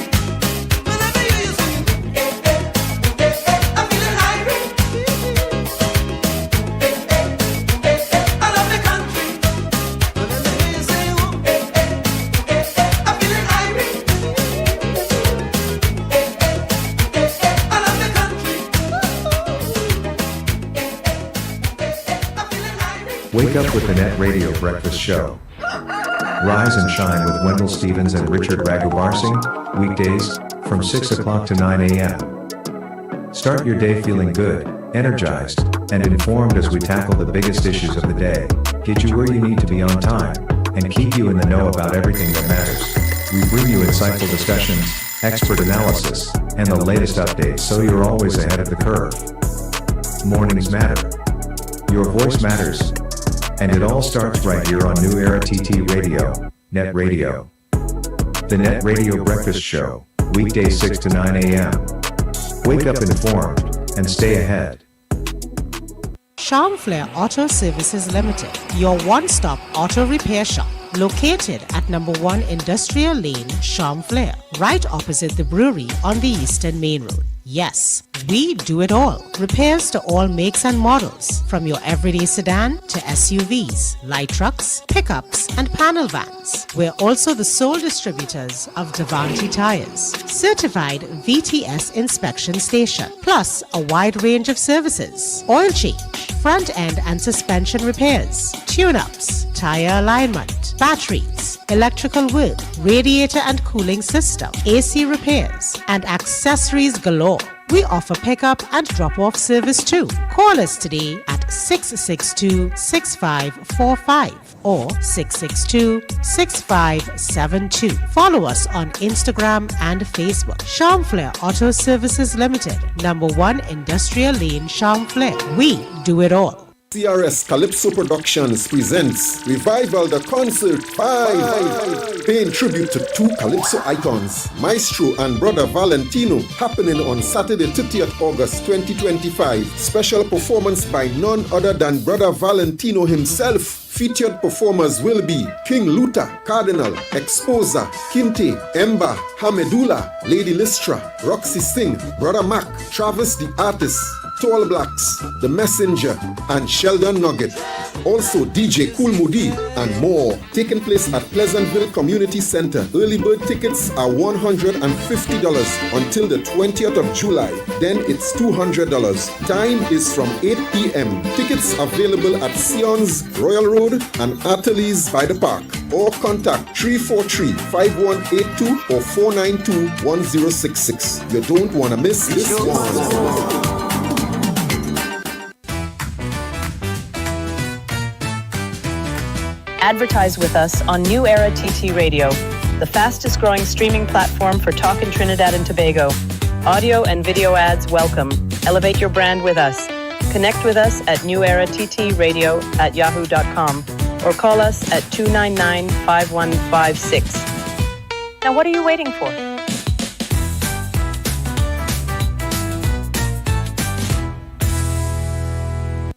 S2: but let me hear you sing, eh, eh, eh, eh. I'm feeling irate, eh, eh, eh, eh. I love the country, but let me hear you sing, eh, eh, eh, eh. I'm feeling irate, eh, eh, eh, eh. I love the country, eh, eh, eh, I'm feeling irate.
S6: Wake up with the Net Radio Breakfast Show. Rise and shine with Wendell Stevens and Richard Raghuvarsing, weekdays, from 6 o'clock to 9 a.m. Start your day feeling good, energized, and informed as we tackle the biggest issues of the day, get you where you need to be on time, and keep you in the know about everything that matters. We bring you insightful discussions, expert analysis, and the latest updates so you're always ahead of the curve. Mornings matter. Your voice matters. And it all starts right here on New Era TT Radio, Net Radio. The Net Radio Breakfast Show, weekdays 6 to 9 a.m. Wake up informed and stay ahead.
S7: Charmflair Auto Services Limited, your one-stop auto repair shop, located at number 1 Industrial Lane, Charmflair, right opposite the brewery on the Eastern Main Road. Yes, we do it all. Repairs to all makes and models, from your everyday sedan to SUVs, light trucks, pickups, and panel vans. We're also the sole distributors of Davanti tires, certified VTS inspection station, plus a wide range of services: oil change, front end and suspension repairs, tune-ups, tire alignment, batteries, electrical work, radiator and cooling system, AC repairs, and accessories galore. We offer pickup and drop-off service too. Call us today at 662-6545 or 662-6572. Follow us on Instagram and Facebook. Charmflair Auto Services Limited, number 1 Industrial Lane, Charmflair. We do it all.
S8: CRS Calypso Productions presents Revival the Concert 5, paying tribute to two Calypso icons, Maestro and Brother Valentino, happening on Saturday 30th August 2025. Special performance by none other than Brother Valentino himself. Featured performers will be King Luther, Cardinal, Exposer, Kinte, Emba, Hamedula, Lady Listra, Roxy Singh, Brother Mac, Travis the Artist, Tall Blacks, The Messenger, and Sheldon Nugget. Also DJ Cool Moody and more. Taking place at Pleasantville Community Center. Early bird tickets are $150 until the 20th of July. Then it's $200. Time is from 8 p.m. Tickets available at Sion's, Royal Road, and Ateliers by the Park. Or contact 343-5182 or 492-1066. You don't want to miss this one.
S9: Advertise with us on New Era TT Radio, the fastest growing streaming platform for talk in Trinidad and Tobago. Audio and video ads welcome. Elevate your brand with us. Connect with us at newerattradio@yahoo.com or call us at 299-5156. Now what are you waiting for?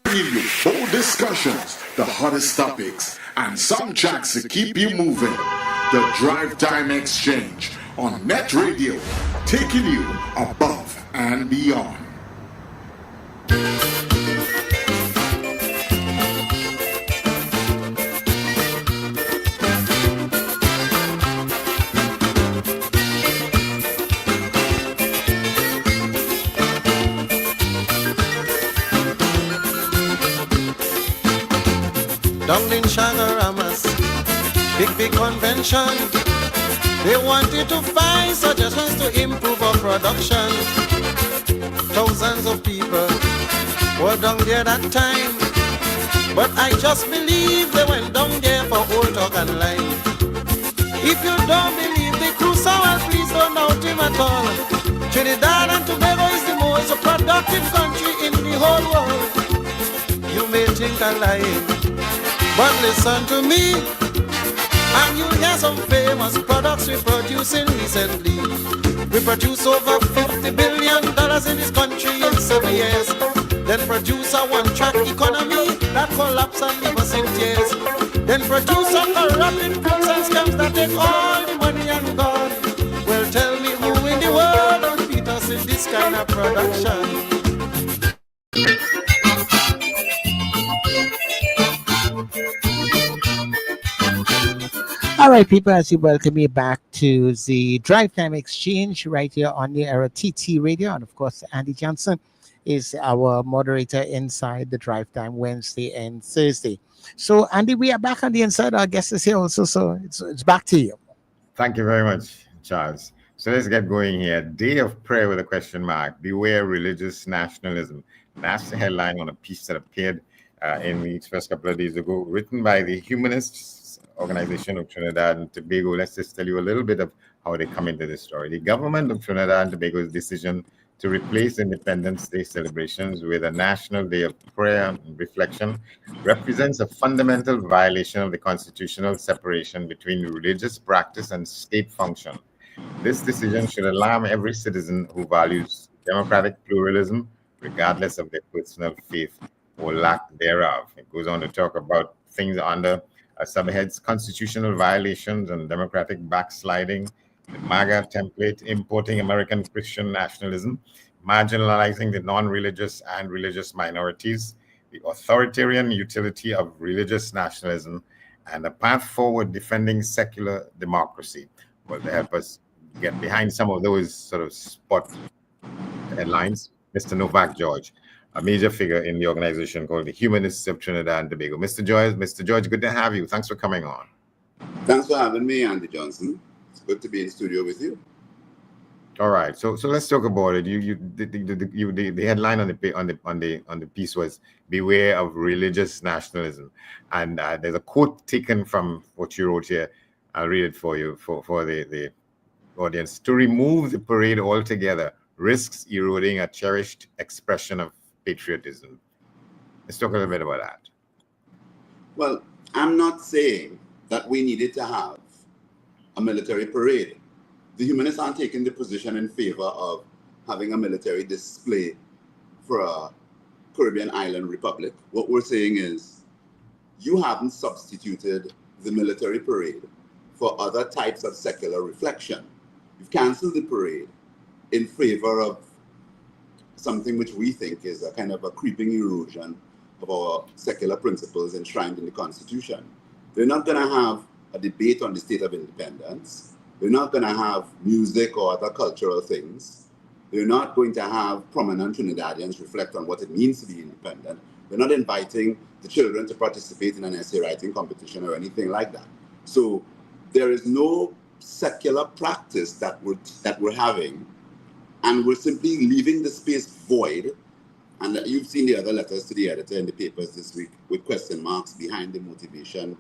S1: Bring you full discussions, the hottest topics, and some tracks to keep you moving. The Drive Time Exchange on Net Radio, taking you above and beyond.
S2: Down in Shangaramas, big convention. They wanted to find suggestions to improve our production. Thousands of people were down there that time, but I just believe they went down there for old talk and line. If you don't believe the Crusoe, please don't doubt him at all. Trinidad and Tobago is the most productive country in the whole world. You may think I'm lying, but listen to me, and you'll hear some famous products we're producing recently. We produce over $50 billion in this country in 7 years. Then produce a one-track economy that collapses and leaves us in tears. Then produce a corrupted crooks and scams that take all the money and gone. Well, tell me who in the world will beat us in this kind of production?
S3: All right, people, as you welcome me back to the Drive Time Exchange right here on the Era TT Radio. And of course, Andy Johnson is our moderator inside the Drive Time Wednesday and Thursday. So, Andy, we are back on the inside. Our guest is here also, so it's back to you.
S4: Thank you very much, Charles. So let's get going here. Day of prayer with a question mark. Beware religious nationalism. That's the headline on a piece that appeared in the first couple of days ago, written by the Humanists Organization of Trinidad and Tobago. Let's just tell you a little bit of how they come into this story. The government of Trinidad and Tobago's decision to replace Independence Day celebrations with a national day of prayer and reflection represents a fundamental violation of the constitutional separation between religious practice and state function. This decision should alarm every citizen who values democratic pluralism, regardless of their personal faith or lack thereof. It goes on to talk about things under subheads: constitutional violations and democratic backsliding, the MAGA template, importing American Christian nationalism, marginalizing the non-religious and religious minorities, the authoritarian utility of religious nationalism, and a path forward defending secular democracy. Well, to help us get behind some of those sort of spot headlines, Mr. Novak George, a major figure in the organization called the Humanists of Trinidad and Tobago. Mr. George, good to have you. Thanks for coming on.
S10: Thanks for having me, Andy Johnson. It's good to be in studio with you.
S4: All right, so let's talk about it. The headline on the piece was "Beware of Religious Nationalism," and there's a quote taken from what you wrote here. I'll read it for you for the audience. To remove the parade altogether risks eroding a cherished expression of patriotism. Let's talk a little bit about that.
S10: Well, I'm not saying that we needed to have a military parade. The humanists aren't taking the position in favor of having a military display for a Caribbean island republic. What we're saying is you haven't substituted the military parade for other types of secular reflection. You've canceled the parade in favor of something which we think is a kind of a creeping erosion of our secular principles enshrined in the Constitution. They're not going to have a debate on the state of independence. They're not going to have music or other cultural things. They're not going to have prominent Trinidadians reflect on what it means to be independent. They're not inviting the children to participate in an essay writing competition or anything like that. So there is no secular practice that we're having, and we're simply leaving the space void. And you've seen the other letters to the editor in the papers this week with question marks behind the motivation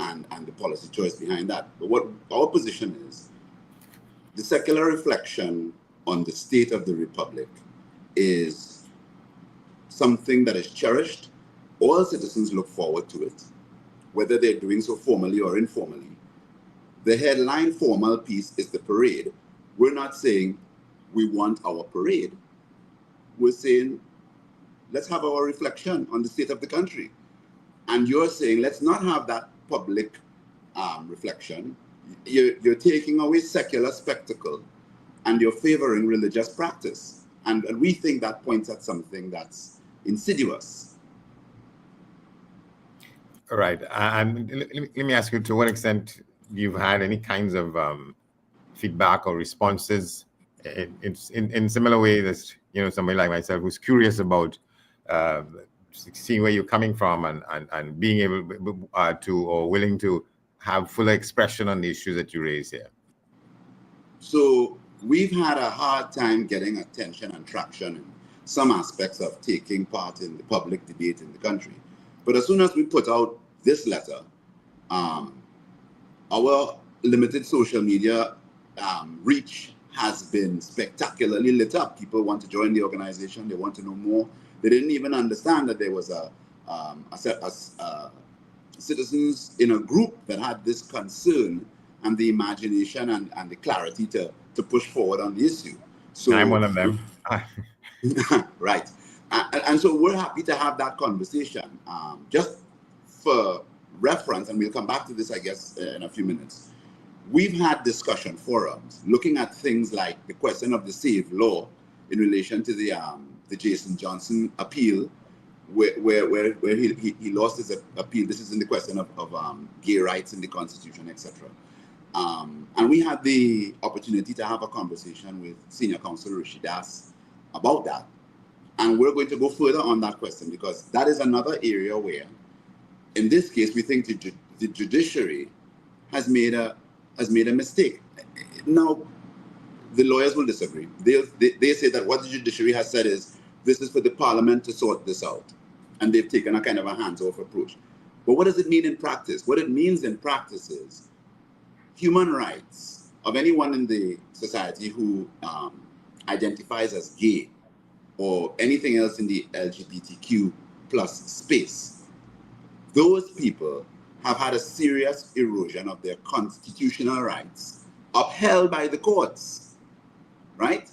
S10: and the policy choice behind that. But what our position is, the secular reflection on the state of the Republic is something that is cherished. All citizens look forward to it, whether they're doing so formally or informally. The headline formal piece is the parade. We're not saying we want our parade. We're saying, let's have our reflection on the state of the country. And you're saying, let's not have that public reflection. You're taking away secular spectacle and you're favoring religious practice. And we think that points at something that's insidious.
S4: All right. And let me ask you, to what extent you've had any kinds of feedback or responses in similar way as, somebody like myself who's curious about seeing where you're coming from and being able to or willing to have fuller expression on the issues that you raise here?
S10: So we've had a hard time getting attention and traction in some aspects of taking part in the public debate in the country. But as soon as we put out this letter, our limited social media reach has been spectacularly lit up. People want to join the organization. They want to know more. They didn't even understand that there was a citizens in a group that had this concern and the imagination and the clarity to push forward on the issue. So
S4: I'm one of them.
S10: Right. And so we're happy to have that conversation. Just for reference, and we'll come back to this, I guess, in a few minutes. We've had discussion forums looking at things like the question of the SAVE law in relation to the Jason Johnson appeal, where he lost his appeal. This is in the question of gay rights in the Constitution, etc. And we had the opportunity to have a conversation with Senior Counsel Rishi Das about that. And we're going to go further on that question because that is another area where, in this case, we think the judiciary has made a mistake. Now, the lawyers will disagree. They say that what the judiciary has said is, this is for the parliament to sort this out. And they've taken a kind of a hands-off approach. But what does it mean in practice? What it means in practice is human rights of anyone in the society who identifies as gay or anything else in the LGBTQ plus space. Those people have had a serious erosion of their constitutional rights upheld by the courts, right?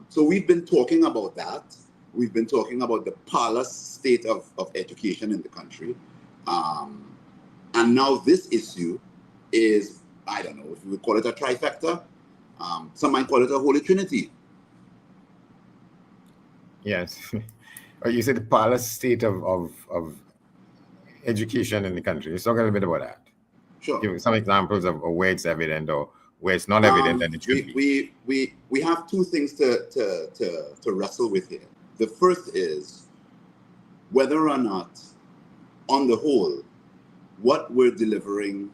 S10: So we've been talking about that. We've been talking about the parlous state of education in the country. And now this issue is, I don't know if we would call it a trifecta. Some might call it a holy trinity.
S4: Yes. You said the parlous state of education in the country. Let's talk a little bit about that.
S10: Sure.
S4: Give some examples of where it's evident or where it's not evident and it should be.
S10: We have two things to wrestle with here. The first is whether or not, on the whole, what we're delivering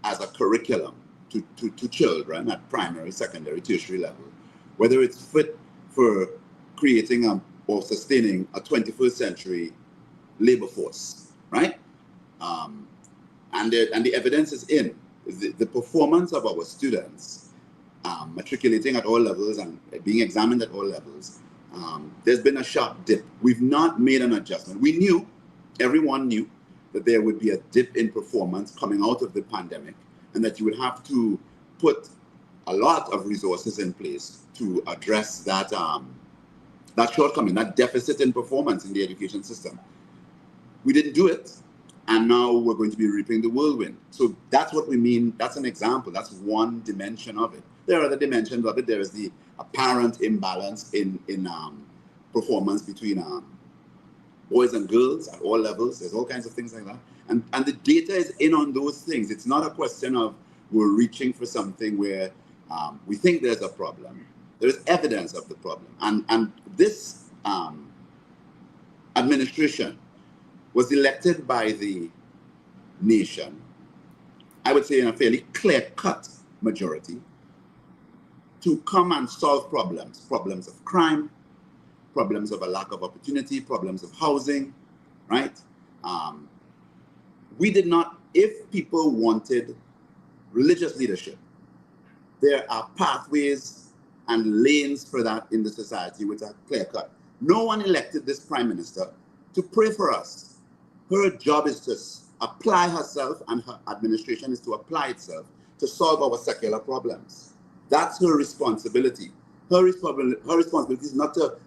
S10: as a curriculum to children at primary, secondary, tertiary level, whether it's fit for creating or sustaining a 21st century labor force, right? And the evidence is in the performance of our students matriculating at all levels and being examined at all levels. There's been a sharp dip. We've not made an adjustment. We knew, everyone knew, that there would be a dip in performance coming out of the pandemic and that you would have to put a lot of resources in place to address that shortcoming, that deficit in performance in the education system. We didn't do it, and now we're going to be reaping the whirlwind. So that's what we mean. That's an example. That's one dimension of it. There are other dimensions of it. There is the apparent imbalance in performance between boys and girls at all levels. There's all kinds of things like that. And the data is in on those things. It's not a question of we're reaching for something where we think there's a problem. There's evidence of the problem. And this administration was elected by the nation, I would say in a fairly clear-cut majority, to come and solve problems of crime, problems of a lack of opportunity, problems of housing, right? We did not, if people wanted religious leadership, there are pathways and lanes for that in the society which are clear-cut. No one elected this prime minister to pray for us. Her job is to apply herself, and her administration is to apply itself to solve our secular problems. That's her responsibility. Her responsibility is not to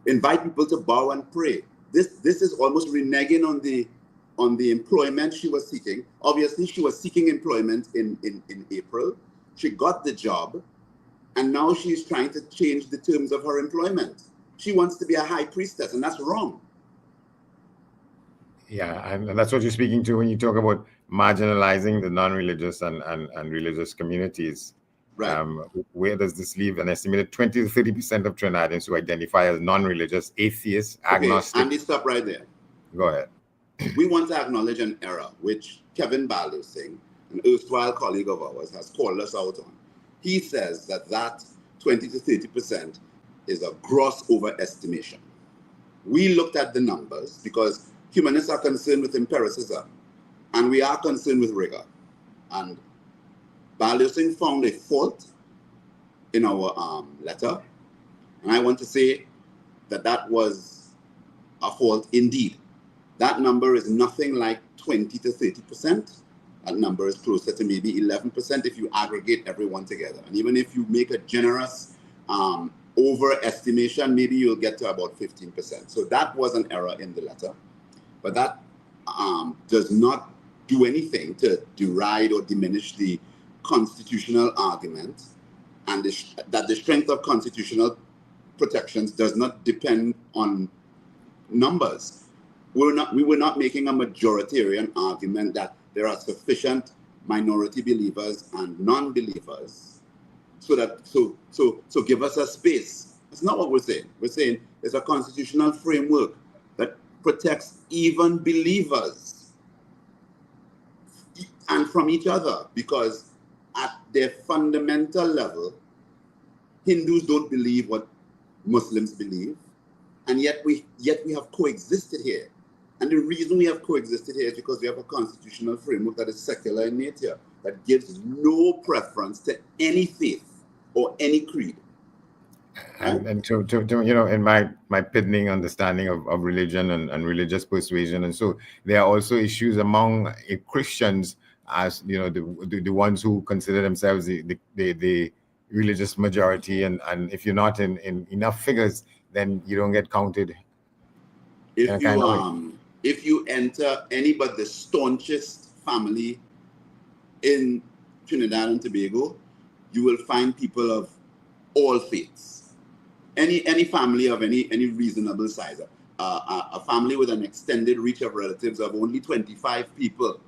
S10: invite people to bow and pray. This is almost reneging on the employment she was seeking. Obviously, she was seeking employment in April. She got the job, and now she's trying to change the terms of her employment. She wants to be a high priestess, and that's wrong.
S4: Yeah, and that's what you're speaking to when you talk about marginalizing the non-religious and religious communities.
S10: Right.
S4: Where does this leave an estimated 20 to 30% of Trinidadians who identify as non-religious, atheists, agnostic?
S10: Okay, Andy, stop right there.
S4: Go ahead.
S10: We want to acknowledge an error which Kevin Baldusing, an erstwhile colleague of ours, has called us out on. He says that 20 to 30% is a gross overestimation. We looked at the numbers because humanists are concerned with empiricism, and we are concerned with rigor. And Baldusing found a fault in our letter, and I want to say that was a fault indeed. That number is nothing like 20 to 30%. That number is closer to maybe 11% if you aggregate everyone together. And even if you make a generous overestimation, maybe you'll get to about 15%. So that was an error in the letter. But that does not do anything to deride or diminish the constitutional argument, and that the strength of constitutional protections does not depend on numbers. We were not making a majoritarian argument that there are sufficient minority believers and non-believers so give us a space. That's not what we're saying. We're saying there's a constitutional framework that protects even believers and from each other, because at their fundamental level, Hindus don't believe what Muslims believe, and yet we have coexisted here. And the reason we have coexisted here is because we have a constitutional framework that is secular in nature, that gives no preference to any faith or any creed.
S4: And to you know, in my piddling understanding of religion and religious persuasion, and so there are also issues among Christians, as you know, the ones who consider themselves the religious majority, and if you're not in enough figures, then you don't get counted.
S10: If you enter any but the staunchest family in Trinidad and Tobago, you will find people of all faiths. Any family of any reasonable size, a family with an extended reach of relatives of only 25 people,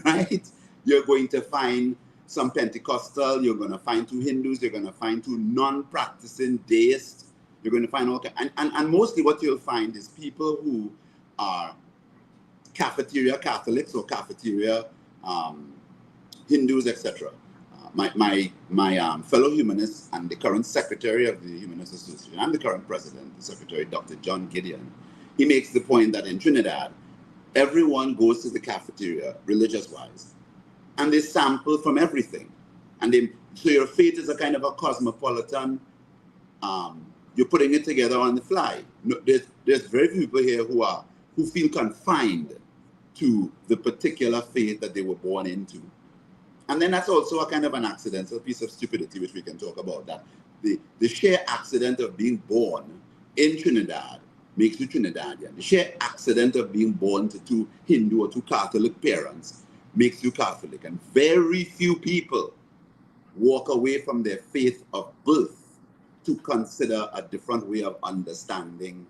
S10: right? You're going to find some Pentecostal, you're going to find 2 Hindus, you're going to find 2 non-practicing deists, you're going to find all kinds, and mostly what you'll find is people who are cafeteria Catholics or cafeteria Hindus, etc. My fellow humanist and the current secretary of the Humanist Association and the current president, the secretary, Dr. John Gideon, he makes the point that in Trinidad, everyone goes to the cafeteria, religious-wise, and they sample from everything. And so your faith is a kind of a cosmopolitan, you're putting it together on the fly. No, there's very few people here who feel confined to the particular faith that they were born into. And then that's also a kind of an accidental piece of stupidity, which we can talk about, that the sheer accident of being born in Trinidad makes you Trinidadian. The sheer accident of being born to 2 Hindu or 2 Catholic parents makes you Catholic. And very few people walk away from their faith of birth to consider a different way of understanding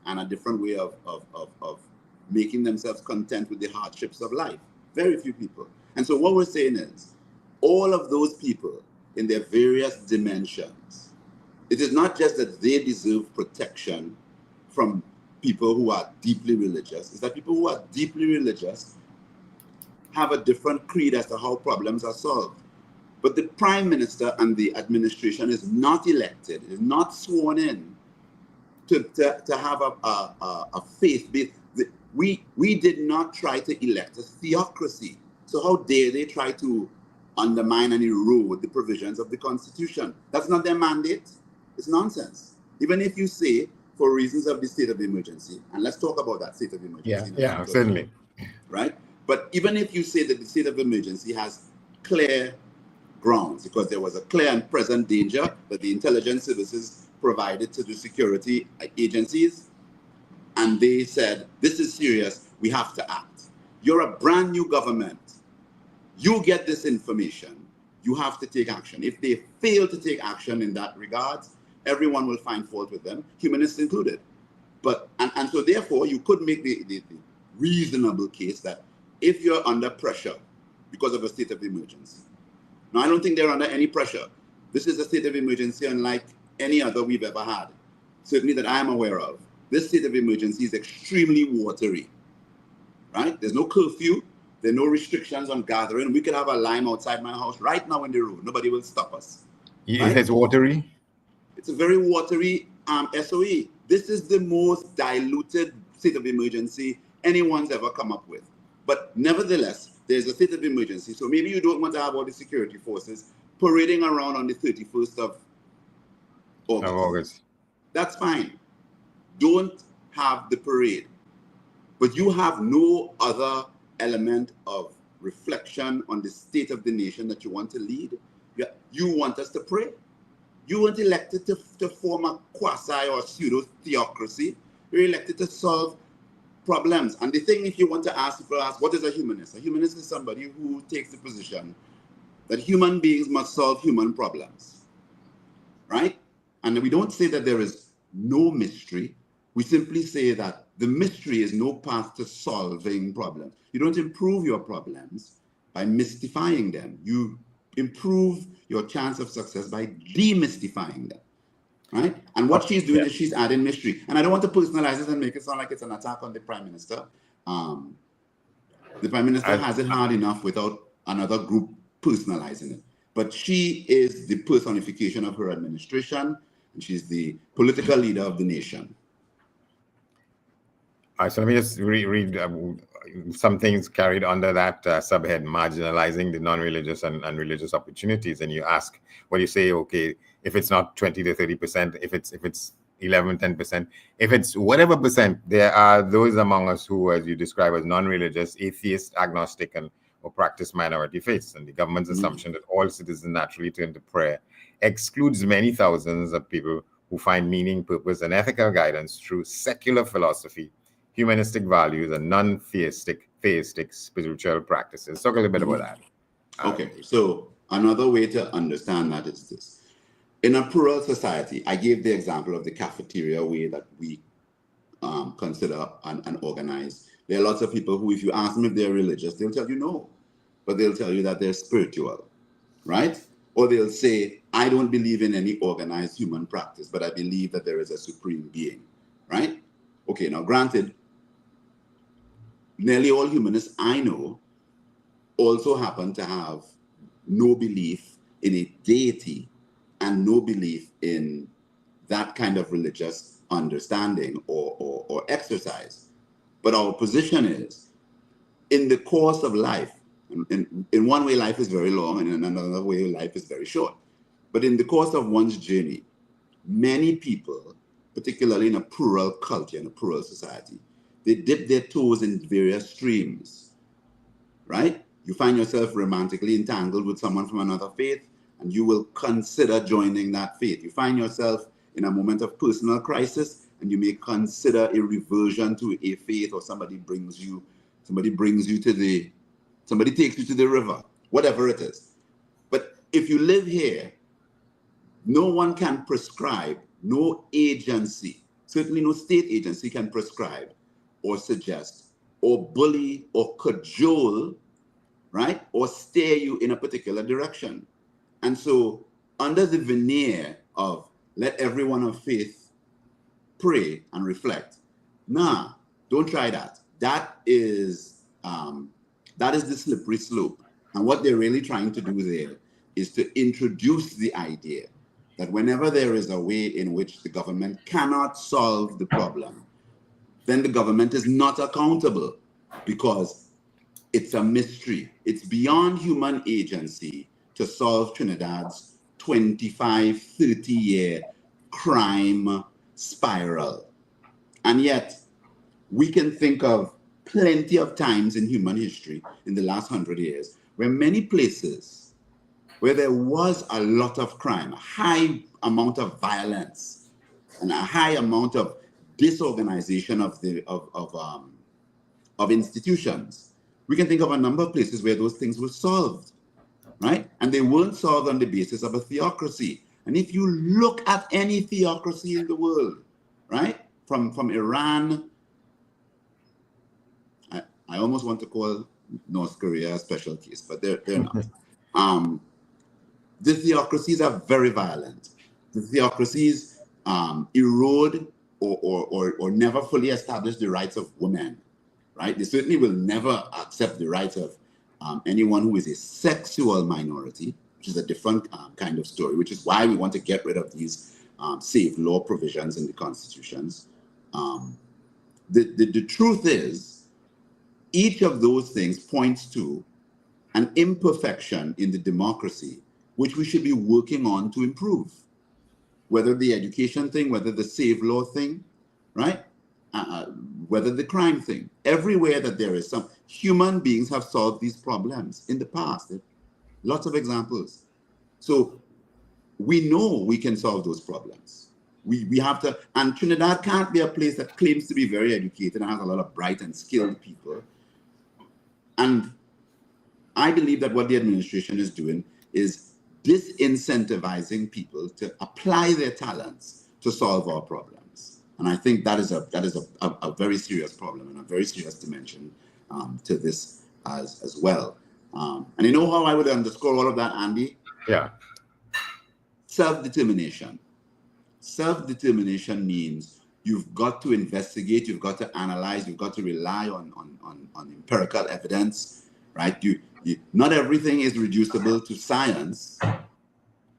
S10: and a different way of making themselves content with the hardships of life. Very few people. And so what we're saying is, all of those people in their various dimensions, it is not just that they deserve protection from people who are deeply religious, it's that people who are deeply religious have a different creed as to how problems are solved. But the Prime Minister and the administration is not elected, is not sworn in to have a faith-based. We did not try to elect a theocracy. So how dare they try to undermine and erode the provisions of the Constitution? That's not their mandate. It's nonsense. Even if you say, for reasons of the state of emergency, and let's talk about that state of emergency.
S4: Yeah, certainly.
S10: Right? But even if you say that the state of emergency has clear grounds, because there was a clear and present danger that the intelligence services provided to the security agencies, and they said, this is serious, we have to act. You're a brand new government. You get this information, you have to take action. If they fail to take action in that regard, everyone will find fault with them, humanists included. But and so therefore, you could make the reasonable case that if you're under pressure because of a state of emergency. Now, I don't think they're under any pressure. This is a state of emergency unlike any other we've ever had, certainly that I am aware of. This state of emergency is extremely watery, right? There's no curfew. There are no restrictions on gathering. We could have a lime outside my house right now in the road. Nobody will stop us.
S4: Right? It's watery?
S10: It's a very watery SOE. This is the most diluted state of emergency anyone's ever come up with. But nevertheless, there's a state of emergency. So maybe you don't want to have all the security forces parading around on the 31st of August. That's fine. Don't have the parade. But you have no other element of reflection on the state of the nation that you want to lead. You want us to pray. You weren't elected to form a quasi or pseudo theocracy. You're elected to solve problems. And the thing, if you want to ask people, what is a humanist? A humanist is somebody who takes the position that human beings must solve human problems, right? And we don't say that there is no mystery. We simply say that the mystery is no path to solving problems. You don't improve your problems by mystifying them. You improve your chance of success by demystifying them, right? And what she's doing is she's adding mystery. And I don't want to personalize it and make it sound like it's an attack on the Prime Minister. The Prime Minister has it hard enough without another group personalizing it. But she is the personification of her administration, and she's the political leader of the nation.
S4: All right, so let me just read some things carried under that subhead, marginalizing the non-religious and religious opportunities. And you ask, what do you say? Okay, if it's not 20 to 30%, if it's 11, 10%, if it's whatever percent, there are those among us who, as you describe, as non-religious, atheist, agnostic, or practice minority faiths. And the government's assumption that all citizens naturally turn to prayer excludes many thousands of people who find meaning, purpose, and ethical guidance through secular philosophy, humanistic values, and non-theistic, theistic spiritual practices. Talk a little bit about that.
S10: Okay, so another way to understand that is this. In a plural society, I gave the example of the cafeteria way that we consider and organize. There are lots of people who, if you ask them if they're religious, they'll tell you no, but they'll tell you that they're spiritual, right? Or they'll say, I don't believe in any organized human practice, but I believe that there is a supreme being, right? Okay, now granted, nearly all humanists I know also happen to have no belief in a deity and no belief in that kind of religious understanding or exercise. But our position is, in the course of life, in one way life is very long and in another way life is very short. But in the course of one's journey, many people, particularly in a plural culture, in a plural society, they dip their toes in various streams, right? You find yourself romantically entangled with someone from another faith, and you will consider joining that faith. You find yourself in a moment of personal crisis, and you may consider a reversion to a faith, or somebody takes you to the river, whatever it is. But if you live here, no one can prescribe, no agency, certainly no state agency can prescribe or suggest or bully or cajole, right, or steer you in a particular direction. And so under the veneer of let everyone of faith pray and reflect, nah, don't try that. That is the slippery slope. And what they're really trying to do there is to introduce the idea that whenever there is a way in which the government cannot solve the problem, then the government is not accountable because it's a mystery. It's beyond human agency to solve Trinidad's 25, 30-year crime spiral. And yet, we can think of plenty of times in human history in the last 100 years where many places where there was a lot of crime, a high amount of violence, and a high amount of disorganization of institutions. We can think of a number of places where those things were solved, right? And they weren't solved on the basis of a theocracy. And if you look at any theocracy in the world, right, from Iran, I almost want to call North Korea a special case, but they're not. The theocracies are very violent. The theocracies erode or never fully establish the rights of women, right? They certainly will never accept the rights of anyone who is a sexual minority, which is a different kind of story, which is why we want to get rid of these safe law provisions in the constitutions. The truth is, each of those things points to an imperfection in the democracy, which we should be working on to improve. Whether the education thing, whether the save law thing, right? Whether the crime thing. Everywhere that there is some, human beings have solved these problems in the past. Lots of examples. So we know we can solve those problems. We have to, and Trinidad can't be a place that claims to be very educated and has a lot of bright and skilled people. And I believe that what the administration is doing is disincentivizing people to apply their talents to solve our problems. And I think that is a very serious problem and a very serious dimension to this as well. And you know how I would underscore all of that, Andy?
S4: Yeah.
S10: Self-determination. Self-determination means you've got to investigate, you've got to analyze, you've got to rely on empirical evidence, right? Not everything is reducible to science,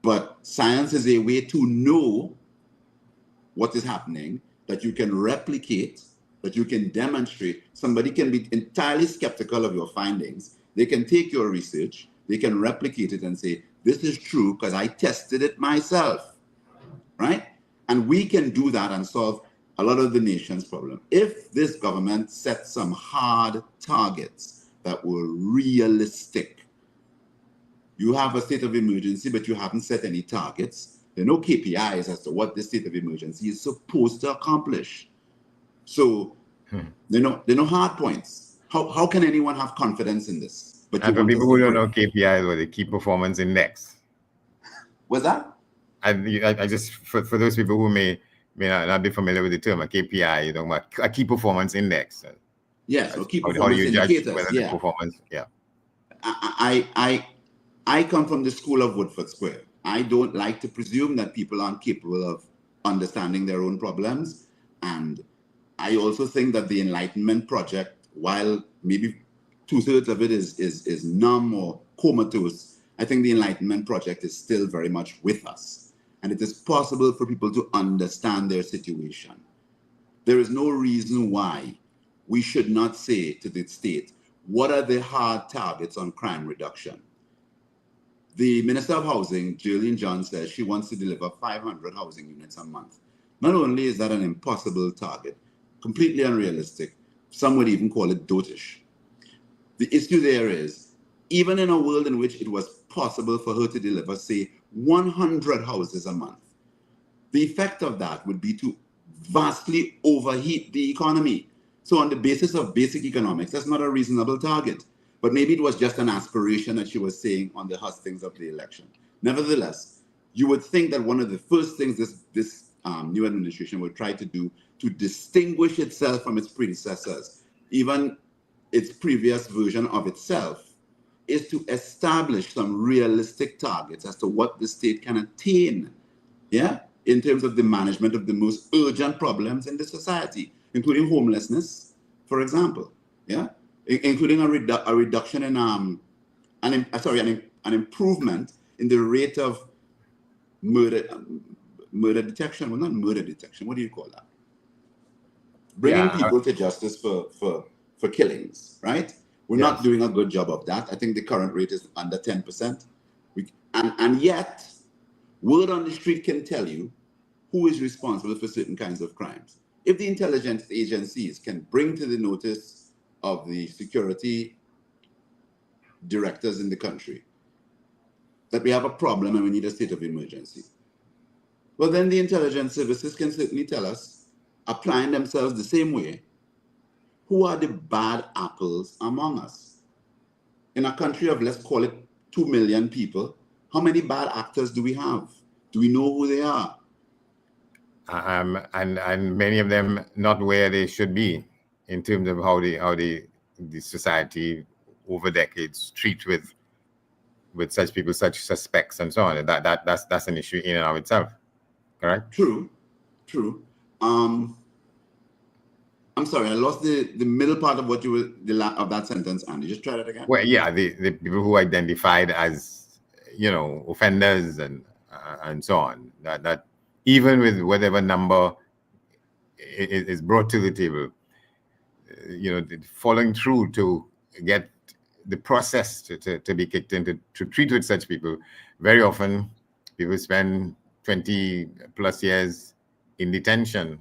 S10: but science is a way to know what is happening, that you can replicate, that you can demonstrate. Somebody can be entirely skeptical of your findings. They can take your research, they can replicate it and say, this is true because I tested it myself, right? And we can do that and solve a lot of the nation's problem. If this government sets some hard targets that were realistic. You have a state of emergency, but you haven't set any targets. There are no KPIs as to what this state of emergency is supposed to accomplish. So there are no hard points. How can anyone have confidence in this? But
S4: and for people who don't know KPIs, or the key performance index.
S10: What's that?
S4: I just, for those people who may not be familiar with the term, a KPI, you know, a key performance index.
S10: Yes, or key performance
S4: how do you
S10: indicators.
S4: judge whether the performance? Yeah.
S10: I come from the school of Woodford Square. I don't like to presume that people aren't capable of understanding their own problems. And I also think that the Enlightenment project, while maybe 2/3 of it is numb or comatose, I think the Enlightenment project is still very much with us. And it is possible for people to understand their situation. There is no reason why we should not say to the state, what are the hard targets on crime reduction? The Minister of Housing, Jillian John, says she wants to deliver 500 housing units a month. Not only is that an impossible target, completely unrealistic, some would even call it dotish. The issue there is, even in a world in which it was possible for her to deliver, say, 100 houses a month, the effect of that would be to vastly overheat the economy. So on the basis of basic economics, that's not a reasonable target. But maybe it was just an aspiration that she was saying on the hustings of the election. Nevertheless, you would think that one of the first things this new administration would try to do to distinguish itself from its predecessors, even its previous version of itself, is to establish some realistic targets as to what the state can attain, in terms of the management of the most urgent problems in the society, including homelessness, for example, including a reduction in an improvement in the rate of murder detection. Well, not murder detection. What do you call that? Bringing people to justice for killings, right? We're not doing a good job of that. I think the current rate is under 10%. And yet, word on the street can tell you who is responsible for certain kinds of crimes. If the intelligence agencies can bring to the notice of the security directors in the country that we have a problem and we need a state of emergency, well, then the intelligence services can certainly tell us, applying themselves the same way, who are the bad apples among us. In a country of, let's call it 2 million people, how many bad actors do we have? Do we know who they are?
S4: And many of them not where they should be in terms of how the society over decades treat with such people, such suspects and so on. That's an issue in and of itself. Correct? True.
S10: I'm sorry, I lost the middle part of what you were of that sentence, Andy. Just try that again.
S4: Well, yeah, the people who identified as, offenders and so on. That even with whatever number is brought to the table, following through to get the process to be kicked in to treat with such people. Very often, people spend 20 plus years in detention.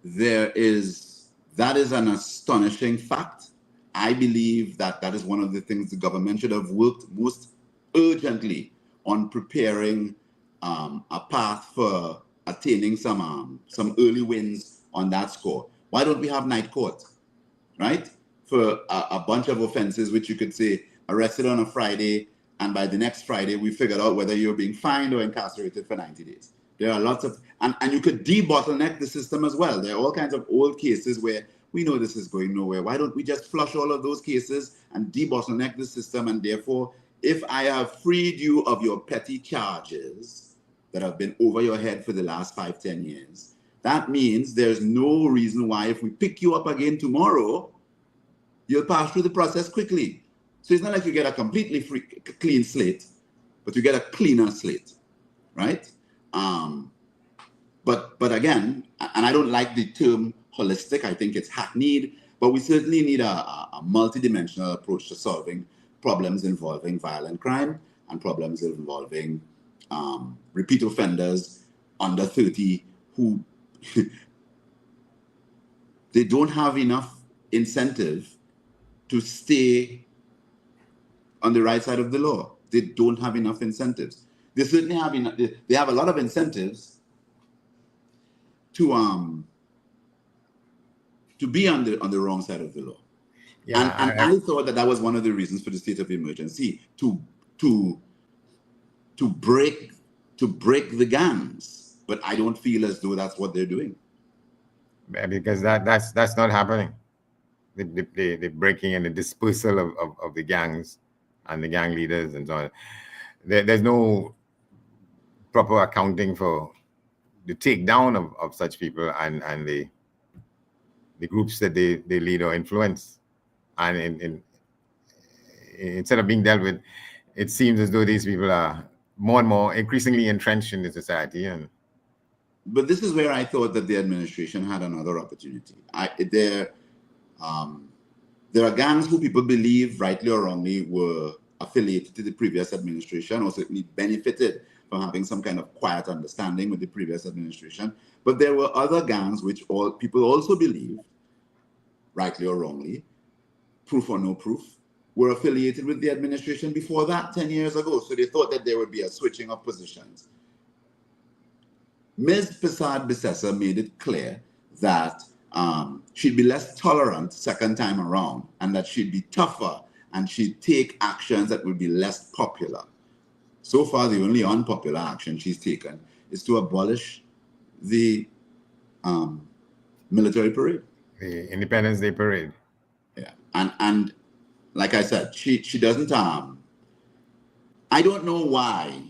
S10: That is an astonishing fact. I believe that is one of the things the government should have worked most urgently on, preparing a path for attaining some early wins on that score. Why don't we have night court, right? For a bunch of offenses, which you could say arrested on a Friday, and by the next Friday, we figured out whether you're being fined or incarcerated for 90 days. There are lots of, and you could de-bottleneck the system as well. There are all kinds of old cases where we know this is going nowhere. Why don't we just flush all of those cases and de-bottleneck the system? And therefore, if I have freed you of your petty charges that have been over your head for the last 5-10 years, that means there's no reason why if we pick you up again tomorrow, you'll pass through the process quickly. So it's not like you get a completely clean slate, but you get a cleaner slate, right? But again, and I don't like the term holistic, I think it's hackneyed, but we certainly need a multidimensional approach to solving problems involving violent crime and problems involving repeat offenders under 30 who they don't have enough incentive to stay on the right side of the law. They don't have enough incentives. They certainly have enough. They have a lot of incentives to be on the wrong side of the law. Yeah, and I thought that was one of the reasons for the state of emergency, to break the gangs. But I don't feel as though that's what they're doing.
S4: Because that's not happening. The breaking and the dispersal of the gangs and the gang leaders and so on. There's no proper accounting for the takedown of such people and the groups that they lead or influence. And instead of being dealt with, it seems as though these people are more and more increasingly entrenched in the society.
S10: But this is where I thought that the administration had another opportunity. There are gangs who people believe, rightly or wrongly, were affiliated to the previous administration or certainly benefited from having some kind of quiet understanding with the previous administration. But there were other gangs which people also believed, rightly or wrongly, proof or no proof, were affiliated with the administration before that 10 years ago. So they thought that there would be a switching of positions. Ms. Prasad-Bissessar made it clear that she'd be less tolerant second time around and that she'd be tougher and she'd take actions that would be less popular. So far, the only unpopular action she's taken is to abolish the military parade.
S4: The Independence Day parade.
S10: Yeah, and like I said, she doesn't. I don't know why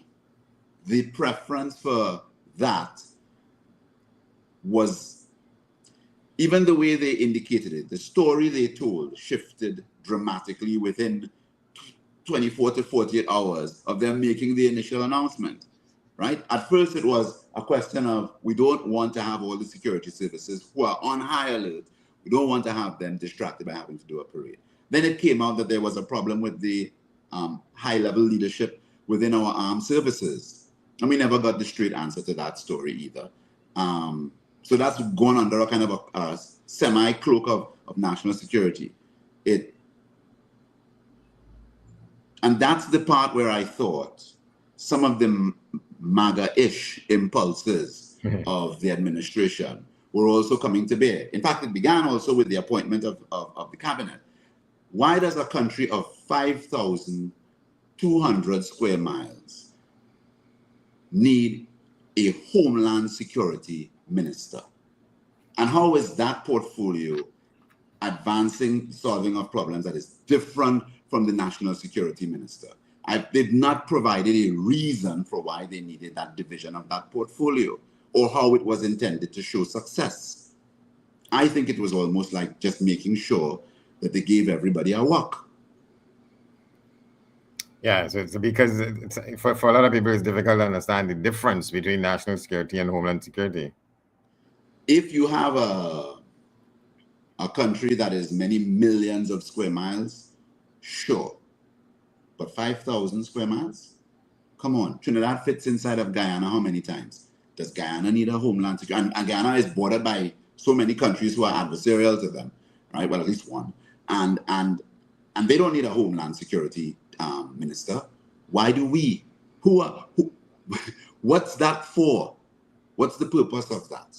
S10: the preference for that was, even the way they indicated it, the story they told shifted dramatically within 24 to 48 hours of them making the initial announcement, right? At first, it was a question of, we don't want to have all the security services who are on high alert. We don't want to have them distracted by having to do a parade. Then it came out that there was a problem with the high-level leadership within our armed services. And we never got the straight answer to that story either. So that's gone under a kind of a semi-cloak of national security. And that's the part where I thought some of the MAGA-ish impulses of the administration were also coming to bear. In fact, it began also with the appointment of the cabinet. Why does a country of 5,200 square miles need a homeland security minister? And how is that portfolio advancing solving of problems that is different from the national security minister? They've not provided a reason for why they needed that division of that portfolio or how it was intended to show success. I think it was almost like just making sure that they gave everybody a walk.
S4: Yeah, so it's because for a lot of people, it's difficult to understand the difference between national security and homeland security.
S10: If you have a country that is many millions of square miles, sure. But 5,000 square miles? Come on, Trinidad fits inside of Guyana how many times? Does Guyana need a homeland security? And Guyana is bordered by so many countries who are adversarial to them, right? Well, at least one. And they don't need a homeland security minister. Why do we? What's that for? What's the purpose of that?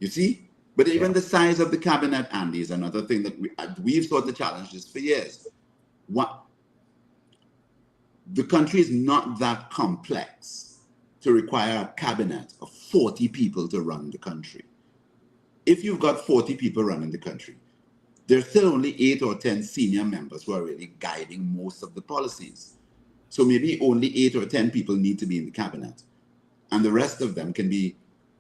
S10: You see? But even the size of the cabinet, Andy, is another thing that we've sought to challenge this for years. The country is not that complex to require a cabinet of 40 people to run the country. If you've got 40 people running the country, there's still only 8 or 10 senior members who are really guiding most of the policies. So maybe only 8 or 10 people need to be in the cabinet. And the rest of them can be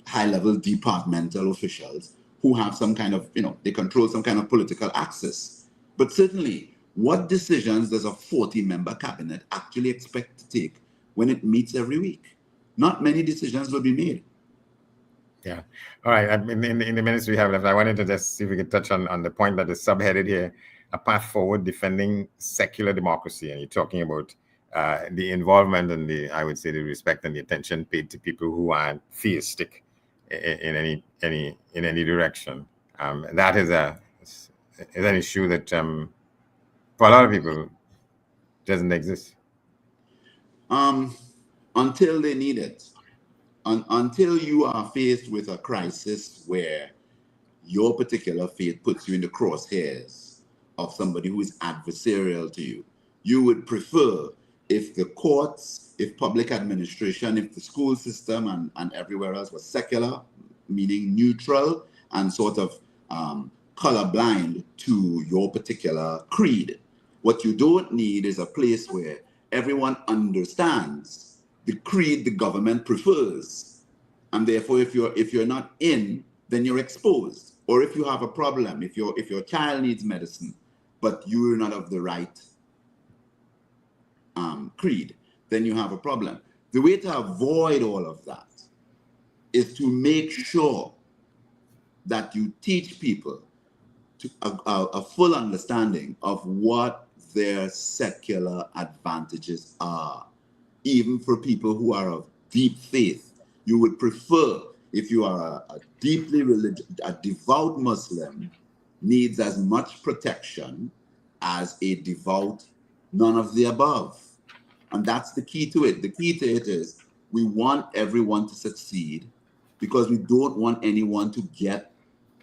S10: high-level departmental officials who have some kind of, they control some kind of political access. But certainly, what decisions does a 40-member cabinet actually expect to take when it meets every week? Not many decisions will be made.
S4: Yeah. All right. In the minutes we have left, I wanted to just see if we could touch on the point that is subheaded here, a path forward defending secular democracy. And you're talking about the involvement and I would say the respect and the attention paid to people who aren't theistic in any direction. That is an issue that for a lot of people doesn't exist.
S10: Until they need it. Until you are faced with a crisis where your particular faith puts you in the crosshairs of somebody who is adversarial to you, you would prefer if the courts, if public administration, if the school system and everywhere else was secular, meaning neutral and sort of colorblind to your particular creed. What you don't need is a place where everyone understands the creed the government prefers, and therefore, if you're not in, then you're exposed. Or if you have a problem, if your child needs medicine, but you're not of the right creed, then you have a problem. The way to avoid all of that is to make sure that you teach people to a full understanding of what their secular advantages are. Even for people who are of deep faith, you would prefer, if you are a deeply religious, a devout Muslim, needs as much protection as a devout none of the above. And that's the key to it. The key to it is we want everyone to succeed because we don't want anyone to get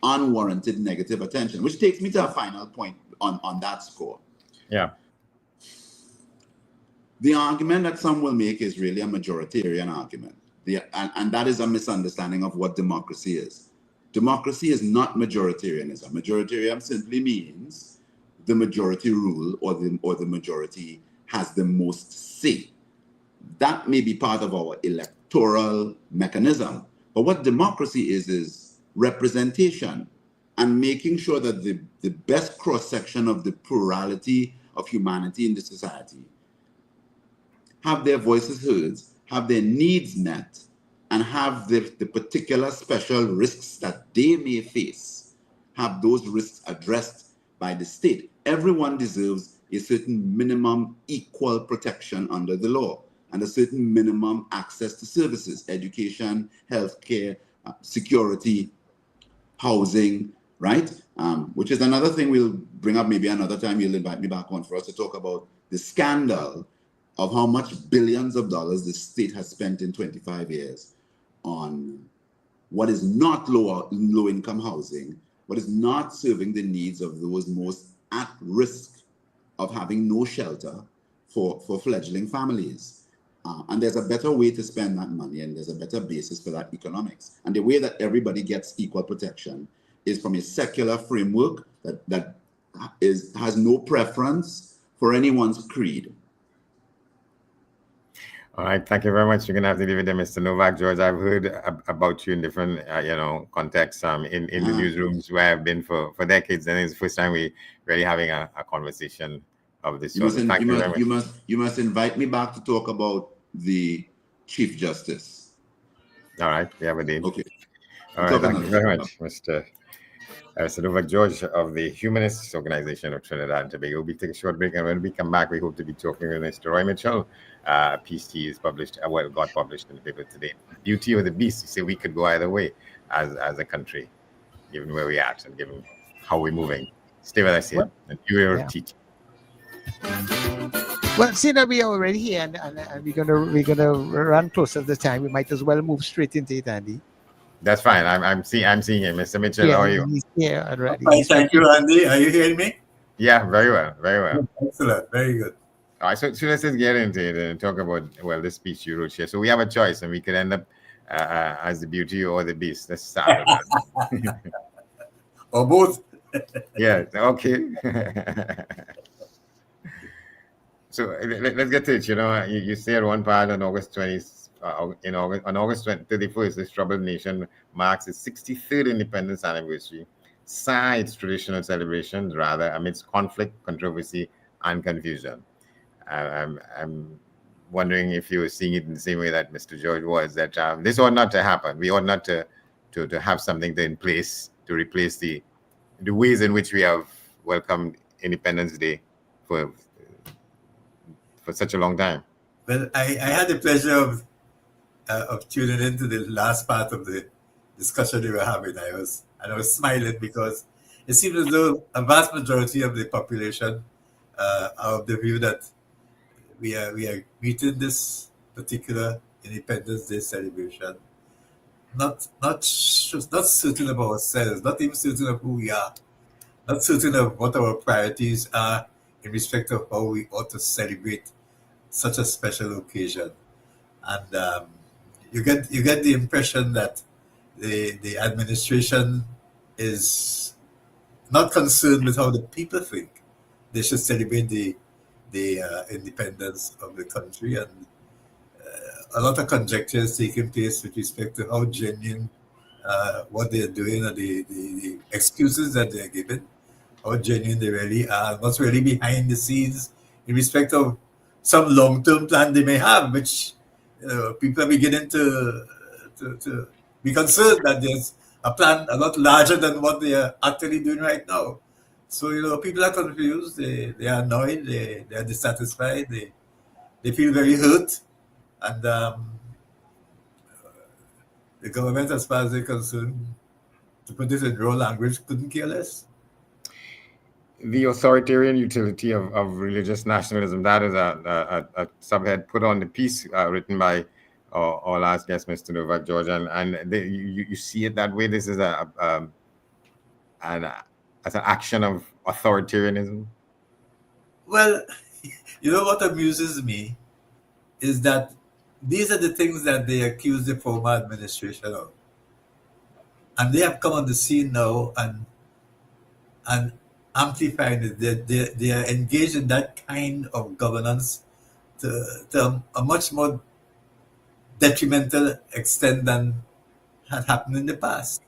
S10: unwarranted negative attention, which takes me to a final point on that score.
S4: Yeah.
S10: The argument that some will make is really a majoritarian argument. And that is a misunderstanding of what democracy is. Democracy is not majoritarianism. Majoritarianism simply means the majority rule, or the majority has the most say. That may be part of our electoral mechanism. But what democracy is representation, and making sure that the best cross-section of the plurality of humanity in the society have their voices heard, have their needs met, and have the particular special risks that they may face, have those risks addressed by the state. Everyone deserves a certain minimum equal protection under the law, and a certain minimum access to services, education, healthcare, security, housing, right? Which is another thing we'll bring up maybe another time. You'll invite me back on for us to talk about the scandal of how much billions of dollars the state has spent in 25 years on what is not low-income housing, what is not serving the needs of those most at risk of having no shelter for fledgling families. And there's a better way to spend that money, and there's a better basis for that economics. And the way that everybody gets equal protection is from a secular framework that has no preference for anyone's creed.
S4: All right, thank you very much. You're gonna have to leave it there, Mr. Novak George. I've heard about you in different, contexts, in the newsrooms where I've been for decades, and it's the first time we really having a conversation of this sort. Thank you very much.
S10: You must invite me back to talk about the Chief Justice.
S4: All right, we have a deal.
S10: Okay.
S4: All right, thank you very much, Mr. Novak George of the Humanist Organization of Trinidad and Tobago. We'll take a short break, and when we come back, we hope to be talking with Mr. Roy Mitchell. A piece he is published, got published in the paper today. Beauty or the Beast. You say we could go either way as a country, given where we're at and given how we're moving. Stay with us here. And you're teaching.
S3: Well, seeing that we are already here and we're gonna run close to the time, we might as well move straight into it, Andy.
S4: That's fine. I'm seeing him, Mr. Mitchell. How are you?
S3: He's here already.
S11: Fine, thank you, Andy. Are you hearing me?
S4: Yeah, very well, very well.
S11: Excellent, very good.
S4: All right, so let's just get into it and talk about this speech you wrote here. So we have a choice, and we could end up as the beauty or the beast. Let's start with that.
S11: Or both.
S4: Yeah. Okay. So let's get to it. You say at one part on August 20th, on August 31st, this troubled nation marks its 63rd independence anniversary, sigh its traditional celebrations rather amidst conflict, controversy, and confusion. I'm wondering if you were seeing it in the same way that Mr. George was, that this ought not to happen. We ought not to have something in place to replace the ways in which we have welcomed Independence Day for such a long time.
S11: Well, I had the pleasure of tuning into the last part of the discussion they were having. I was smiling because it seemed as though a vast majority of the population are of the view that we are meeting this particular Independence Day celebration, not certain of ourselves, not even certain of who we are, not certain of what our priorities are in respect of how we ought to celebrate such a special occasion. And you get the impression that the administration is not concerned with how the people think they should celebrate the independence of the country, and a lot of conjecture is taking place with respect to how genuine what they're doing, and the excuses that they're giving, how genuine they really are, what's really behind the scenes in respect of some long-term plan they may have, which people are beginning to be concerned that there's a plan a lot larger than what they are actually doing right now. So, people are confused, they are annoyed, they are dissatisfied, they feel very hurt. And the government, as far as they're concerned, to put this in raw language, couldn't care less.
S4: The authoritarian utility of religious nationalism, that is a subhead put on the piece written by our last guest, Mr. Novak George, and you see it that way. This is as an action of authoritarianism.
S11: Well, what amuses me is that these are the things that they accuse the former administration of. And they have come on the scene now and amplifying it. They are engaged in that kind of governance to a much more detrimental extent than had happened in the past.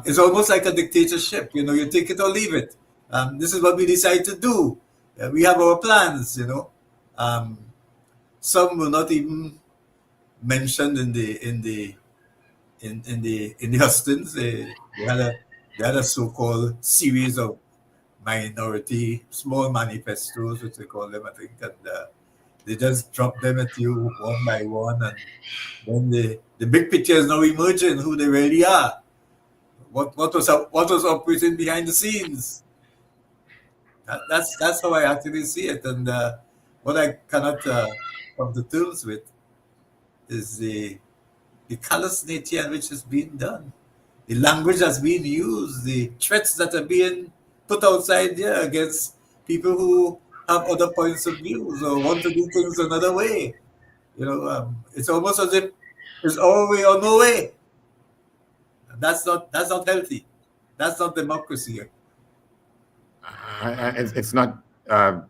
S11: It's almost like a dictatorship. You take it or leave it. This is what we decide to do. We have our plans. Some were not even mentioned in the hustings. They had a so-called series of minority small manifestos, which they call them, I think, and they just drop them at you one by one, and then the big picture is now emerging who they really are. What was operating behind the scenes? That's how I actually see it, and what I cannot come to terms with is the callous nature in which it's being done, the language that's being used, the threats that are being put outside there against people who have other points of views or want to do things another way. It's almost as if it's our way or no way. That's not healthy. That's not democracy.
S4: It's not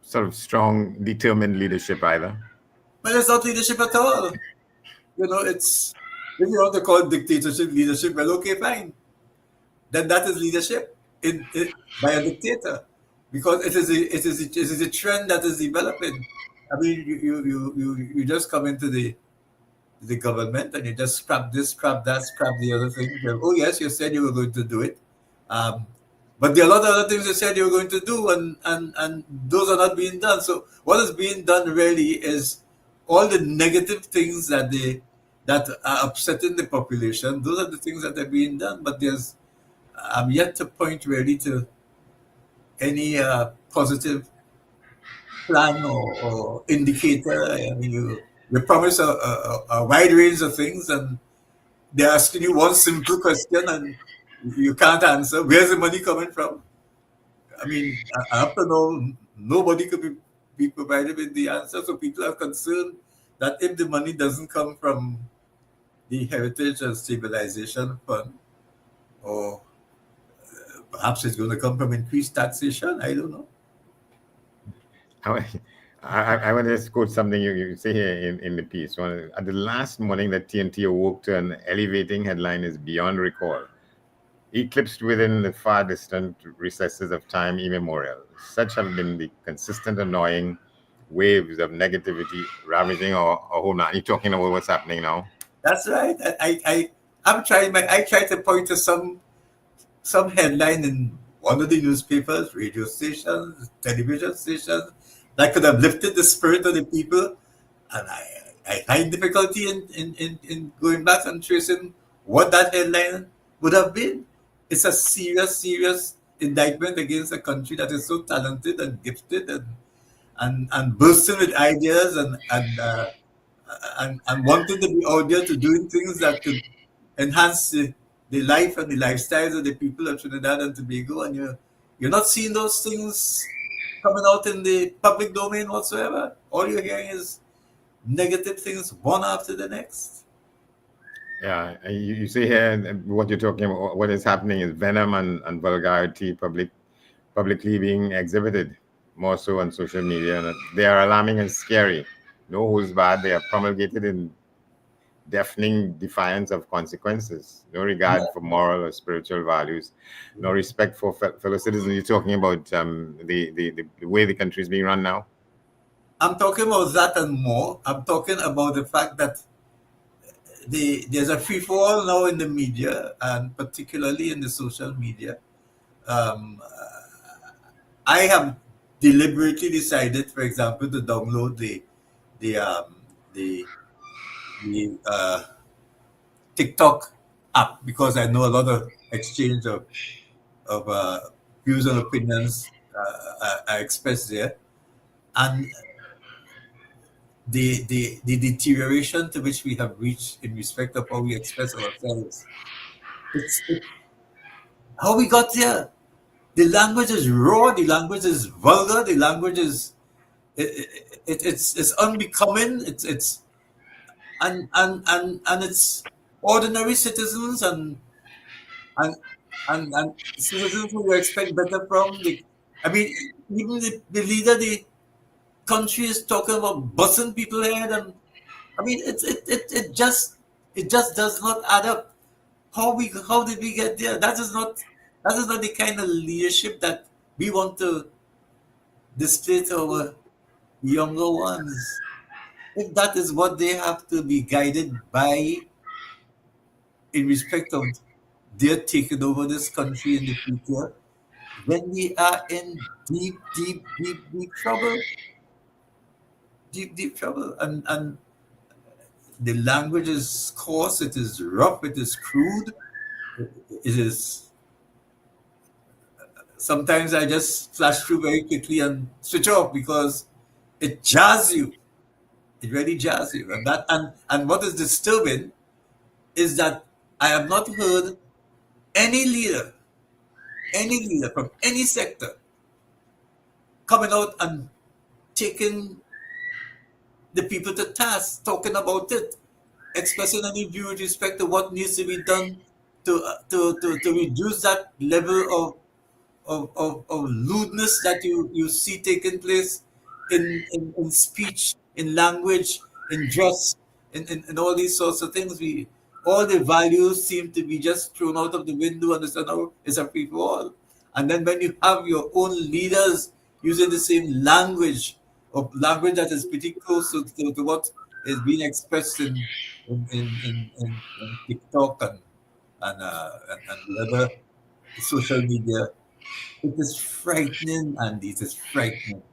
S4: sort of strong, determined leadership either.
S11: But it's not leadership at all. It's, if you want to call it dictatorship, leadership, well, okay, fine. Then that is leadership by a dictator, because it is a trend that is developing. I mean, you just come into the government and you just scrap this, scrap that, scrap the other thing. Oh yes, you said you were going to do it, but there are a lot of other things you said you were going to do, and those are not being done. So what is being done really is all the negative things that are upsetting the population. Those are the things that are being done, but I'm yet to point really to any positive plan or indicator. I mean, you promise a wide range of things, and they're asking you one simple question, and you can't answer. Where's the money coming from? I mean, up to now, nobody could be provided with the answer. So people are concerned that if the money doesn't come from the Heritage and Stabilization Fund, or perhaps it's going to come from increased taxation, I don't know.
S4: I want to just quote something you say here in the piece. At the last morning that TNT awoke to an elevating headline is beyond recall, eclipsed within the far distant recesses of time immemorial. Such have been the consistent annoying waves of negativity ravaging our home land. You're talking about what's happening now?
S11: That's right. I tried to point to some headline in one of the newspapers, radio stations, television stations that could have lifted the spirit of the people, and I find difficulty in going back and tracing what that headline would have been. It's a serious indictment against a country that is so talented and gifted and bursting with ideas and wanting to be out there to doing things that could enhance the life and the lifestyles of the people of Trinidad and Tobago, and you're not seeing those things coming out in the public domain whatsoever. All you're hearing is negative things one after the next.
S4: Yeah, you see here what you're talking about. What is happening is venom and vulgarity publicly being exhibited, more so on social media, and they are alarming and scary. No who's bad. They are promulgated in deafening defiance of consequences. No regard for moral or spiritual values. No respect for fellow citizens. You're talking about the way the country is being run now.
S11: I'm talking about that and more. I'm talking about the fact that there's a free fall now in the media, and particularly in the social media. I have deliberately decided, for example, to download the TikTok app, because I know a lot of exchange of views and opinions are expressed there, and the deterioration to which we have reached in respect of how we express ourselves. It's how we got there. The language is raw. The language is vulgar. The language is it's unbecoming. It's and it's ordinary citizens and and citizens who you expect better from. I mean, even the leader, the country is talking about busting people head, and I mean, it just does not add up. How did we get there? That is not the kind of leadership that we want to display to our younger ones. If that is what they have to be guided by in respect of their taking over this country in the future, then we are in deep trouble. Deep trouble. And the language is coarse, it is rough, it is crude, it is. Sometimes I just flash through very quickly and switch off because it jars you. It really jars you. And what is disturbing is that I have not heard any leader from any sector coming out and taking the people to task, talking about it, expressing any view with respect to what needs to be done to reduce that level of lewdness that you see taking place in speech, in language, in dress, in all these sorts of things. All the values seem to be just thrown out of the window, and it's a free for all. And then when you have your own leaders using the same language, or language that is pretty close to what is being expressed in TikTok and the other social media, it is frightening, and it is frightening.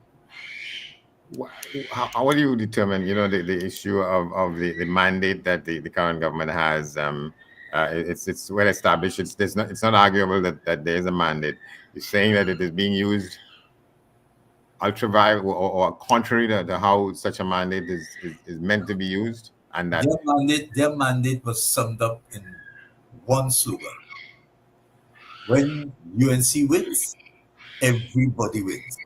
S4: How will you determine, the issue of the mandate that the current government has? It's well established. It's not arguable that there is a mandate. You're saying that it is being used ultra vires or contrary to how such a mandate is meant to be used, and that
S11: their mandate was summed up in one slogan: when UNC wins, everybody wins.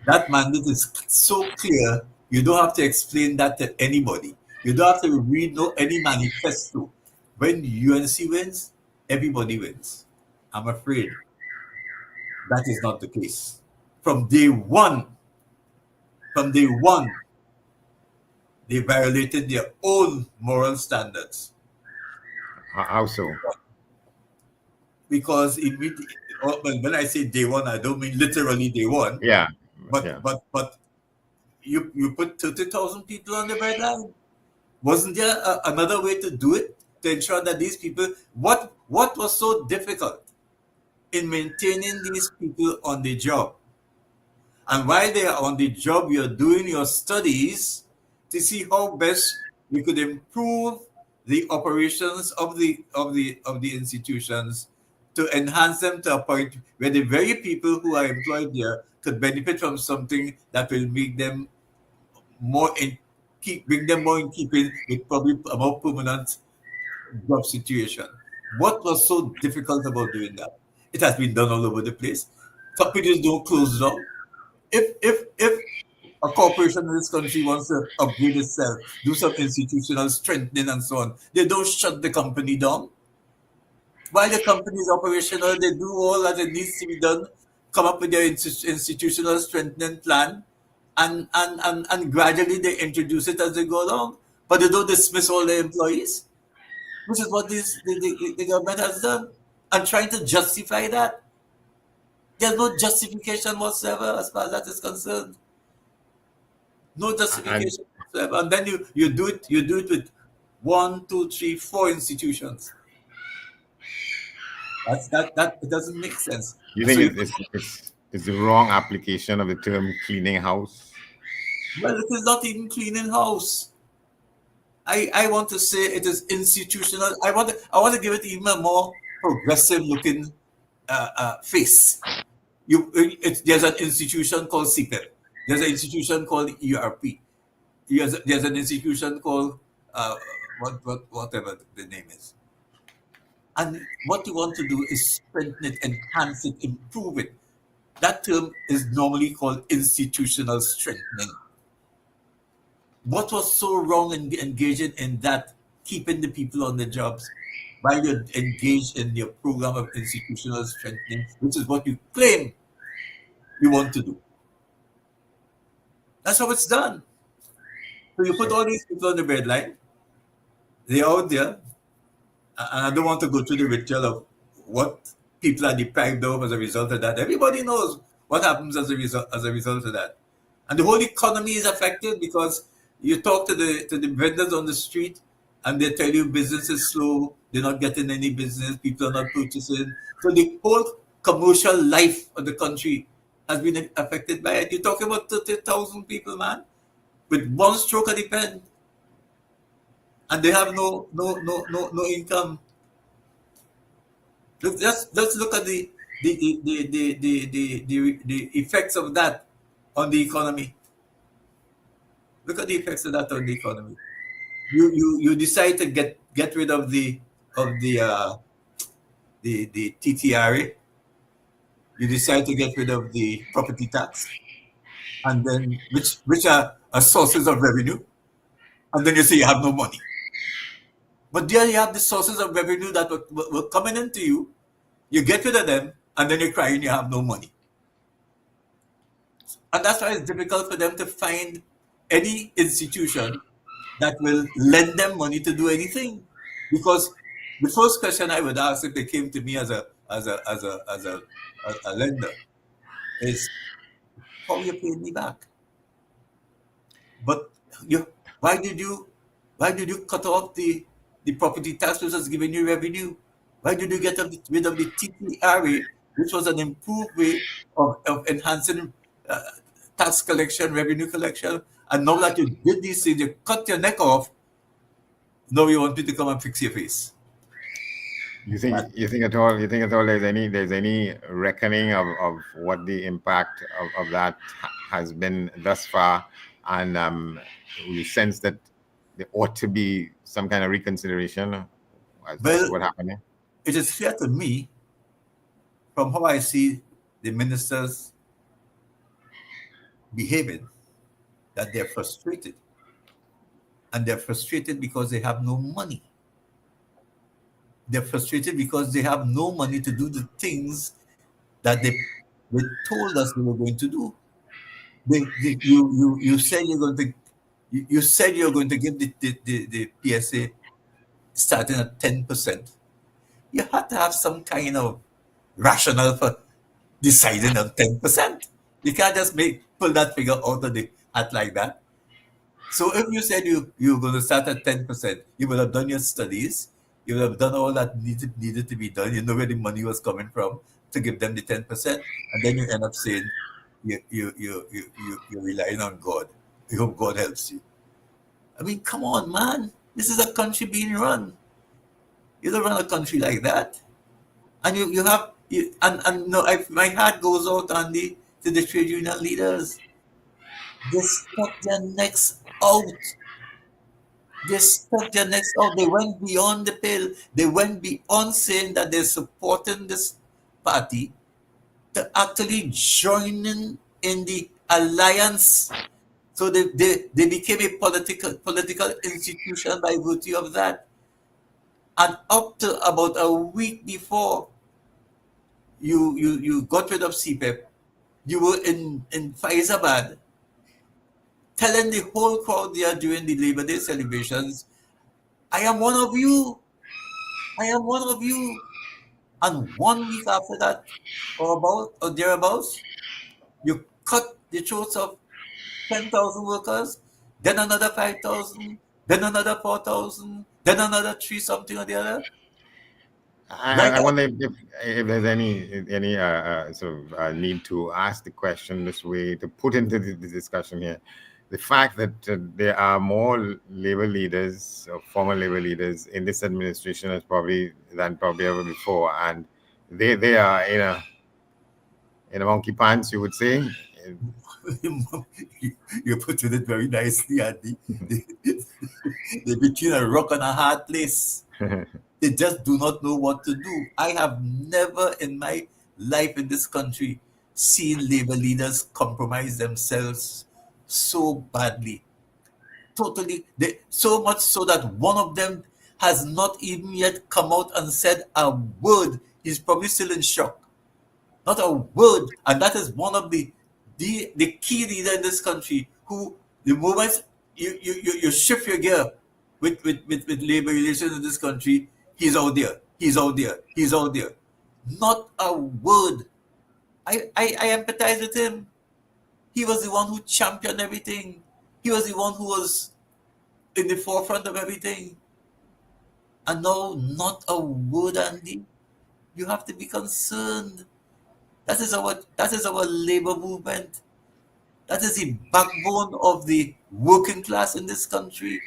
S11: That mandate is so clear, you don't have to explain that to anybody. You don't have to read any manifesto. When UNC wins, everybody wins. I'm afraid that is not the case. From day one, they violated their own moral standards.
S4: How so?
S11: Because when I say day one, I don't mean literally day one.
S4: Yeah.
S11: But you put 30,000 people on the red line. Wasn't there another way to do it, to ensure that these people? What was so difficult in maintaining these people on the job? And while they are on the job, you're doing your studies to see how best we could improve the operations of the institutions, to enhance them to a point where the very people who are employed there could benefit from something that will make them bring them more in keeping with probably a more permanent job situation. What was so difficult about doing that? It has been done all over the place. Companies don't close down. If a corporation in this country wants to upgrade itself, do some institutional strengthening and so on, they don't shut the company down. While the company is operational, they do all that it needs to be done, come up with their institutional strengthening plan, and gradually they introduce it as they go along. But they don't dismiss all their employees, which is what the government has done. And trying to justify that, there's no justification whatsoever as far as that is concerned. No justification whatsoever. And then you do it with 1, 2, 3, 4 institutions. That it doesn't make sense.
S4: You think it's the wrong application of the term cleaning house?
S11: Well, it is not even cleaning house. I want to say it is institutional. I want to give it even a more progressive looking face. There's an institution called CPEP. There's an institution called ERP. There's an institution called whatever the name is. And what you want to do is strengthen it, enhance it, improve it. That term is normally called institutional strengthening. What was so wrong in engaging in that, keeping the people on the jobs, while you're engaged in your program of institutional strengthening, which is what you claim you want to do? That's how it's done. So you put all these people on the breadline, they're out there, and I don't want to go through the ritual of what people are deprived of as a result of that. Everybody knows what happens as a result of that. And the whole economy is affected because you talk to the vendors on the street and they tell you business is slow, they're not getting any business, people are not purchasing. So the whole commercial life of the country has been affected by it. You're talking about 30,000 people, man, with one stroke of the pen, and they have no income. Look, let's look at the effects of that on the economy. Look at the effects of that on the economy. You decide to get rid of the TTRA. You decide to get rid of the property tax, and then which are sources of revenue, and then you say you have no money. But there you have the sources of revenue that were coming into you. You get rid of them, and then you're crying you have no money. And that's why it's difficult for them to find any institution that will lend them money to do anything. Because the first question I would ask if they came to me as a lender is, how are you paying me back? But why did you cut off the property tax which was giving you revenue? Why did you get rid of the TTRA, which was an improved way of enhancing tax collection, revenue collection? And now that you did these things, you cut your neck off. Now you want me to come and fix your face.
S4: You think at all there's any reckoning of what the impact of that has been thus far, and you sense that there ought to be some kind of reconsideration as to what happened here?
S11: It is clear to me, from how I see the ministers behaving, that they're frustrated. And they're frustrated because they have no money. They're frustrated because they have no money to do the things that they told us they were going to do. You said you're going to give the PSA starting at 10%. You have to have some kind of rationale for deciding on 10%. You can't just pull that figure out of the hat like that. So if you said you're going to start at 10%, you would have done your studies, you would have done all that needed to be done. You know where the money was coming from to give them the 10%, and then you end up saying you're relying on God. You hope God helps you. I mean, come on, man. This is a country being run. You don't run a country like that. And my heart goes out to the trade union leaders. They stuck their necks out. They went beyond the pale. They went beyond saying that they're supporting this party to actually joining in the alliance. So they became a political institution by virtue of that. And up to about a week before you got rid of CPEP, you were in Faizabad telling the whole crowd there during the Labor Day celebrations, I am one of you. I am one of you. And 1 week after that, or thereabouts, you cut the throats of 10,000 workers, then another 5,000, then another 4,000, then another 3 something or the other.
S4: I wonder if there's any sort of need to ask the question this way, to put into the discussion here. The fact that there are more labor leaders, or former labor leaders, in this administration than probably ever before, and they are in a monkey pants, you would say.
S11: You put it very nicely, Andy. They're between a rock and a hard place. They just do not know what to do. I have never in my life in this country seen labor leaders compromise themselves so badly. totally, so much so that one of them has not even yet come out and said a word. He's probably still in shock. Not a word. And that is one of the key leader in this country who, the moment you shift your gear with labor relations in this country, he's out there. He's out there. He's out there. Not a word. I empathize with him. He was the one who championed everything. He was the one who was in the forefront of everything. And now, not a word, Andy. You have to be concerned. That is our labor movement. That is the backbone of the working class in this country.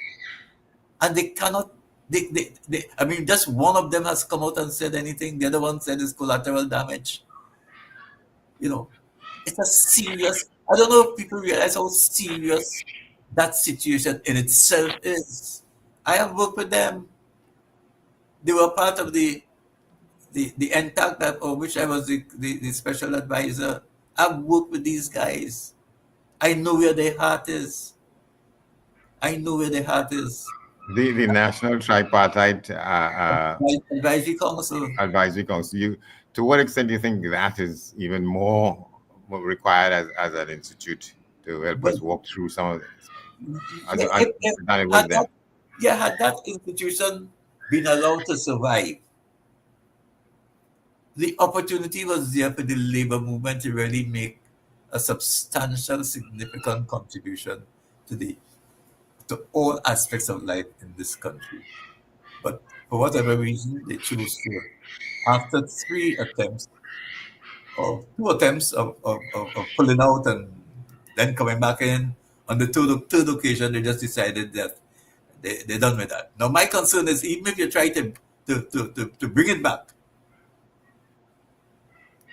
S11: And they cannot, I mean, just one of them has come out and said anything. The other one said it's collateral damage. You know, it's a serious, I don't know if people realize how serious that situation in itself is. I have worked with them. They were part of the NTAC, that, of which I was the special advisor. I've worked with these guys. I know where their heart is. I know where their heart is.
S4: The National Tripartite
S11: Advisory Council.
S4: Advisory Council. To what extent do you think that is even more required as an institute to help us walk through some of this?
S11: Had that institution been allowed to survive, the opportunity was there for the labor movement to really make a substantial, significant contribution to all aspects of life in this country. But for whatever reason, they chose to, after 2 attempts of pulling out and then coming back in, on the third occasion, they just decided that they're done with that. Now, my concern is, even if you try to bring it back,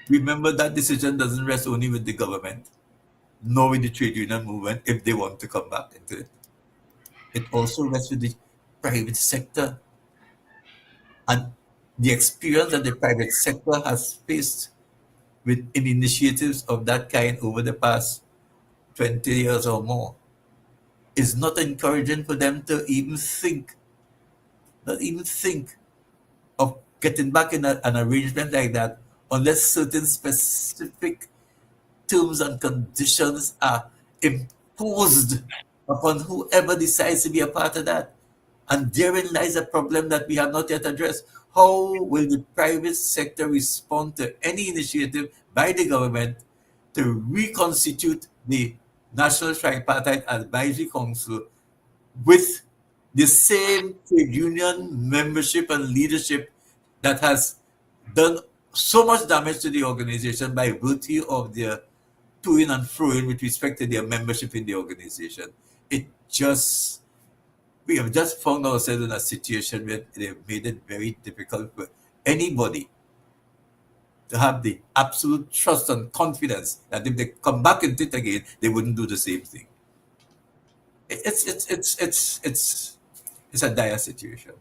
S11: remember that decision doesn't rest only with the government, nor with the trade union movement if they want to come back into it. It also rests with the private sector. And the experience that the private sector has faced in initiatives of that kind over the past 20 years or more is not encouraging for them to even think of getting back in an arrangement like that, unless certain specific terms and conditions are imposed upon whoever decides to be a part of that. And therein lies a problem that we have not yet addressed. How will the private sector respond to any initiative by the government to reconstitute the National Tripartite Advisory Council with the same trade union membership and leadership that has done so much damage to the organization by virtue of their to-in and fro-in with respect to their membership in the organization? We have just found ourselves in a situation where they've made it very difficult for anybody to have the absolute trust and confidence that if they come back into it again, they wouldn't do the same thing. It's a dire situation.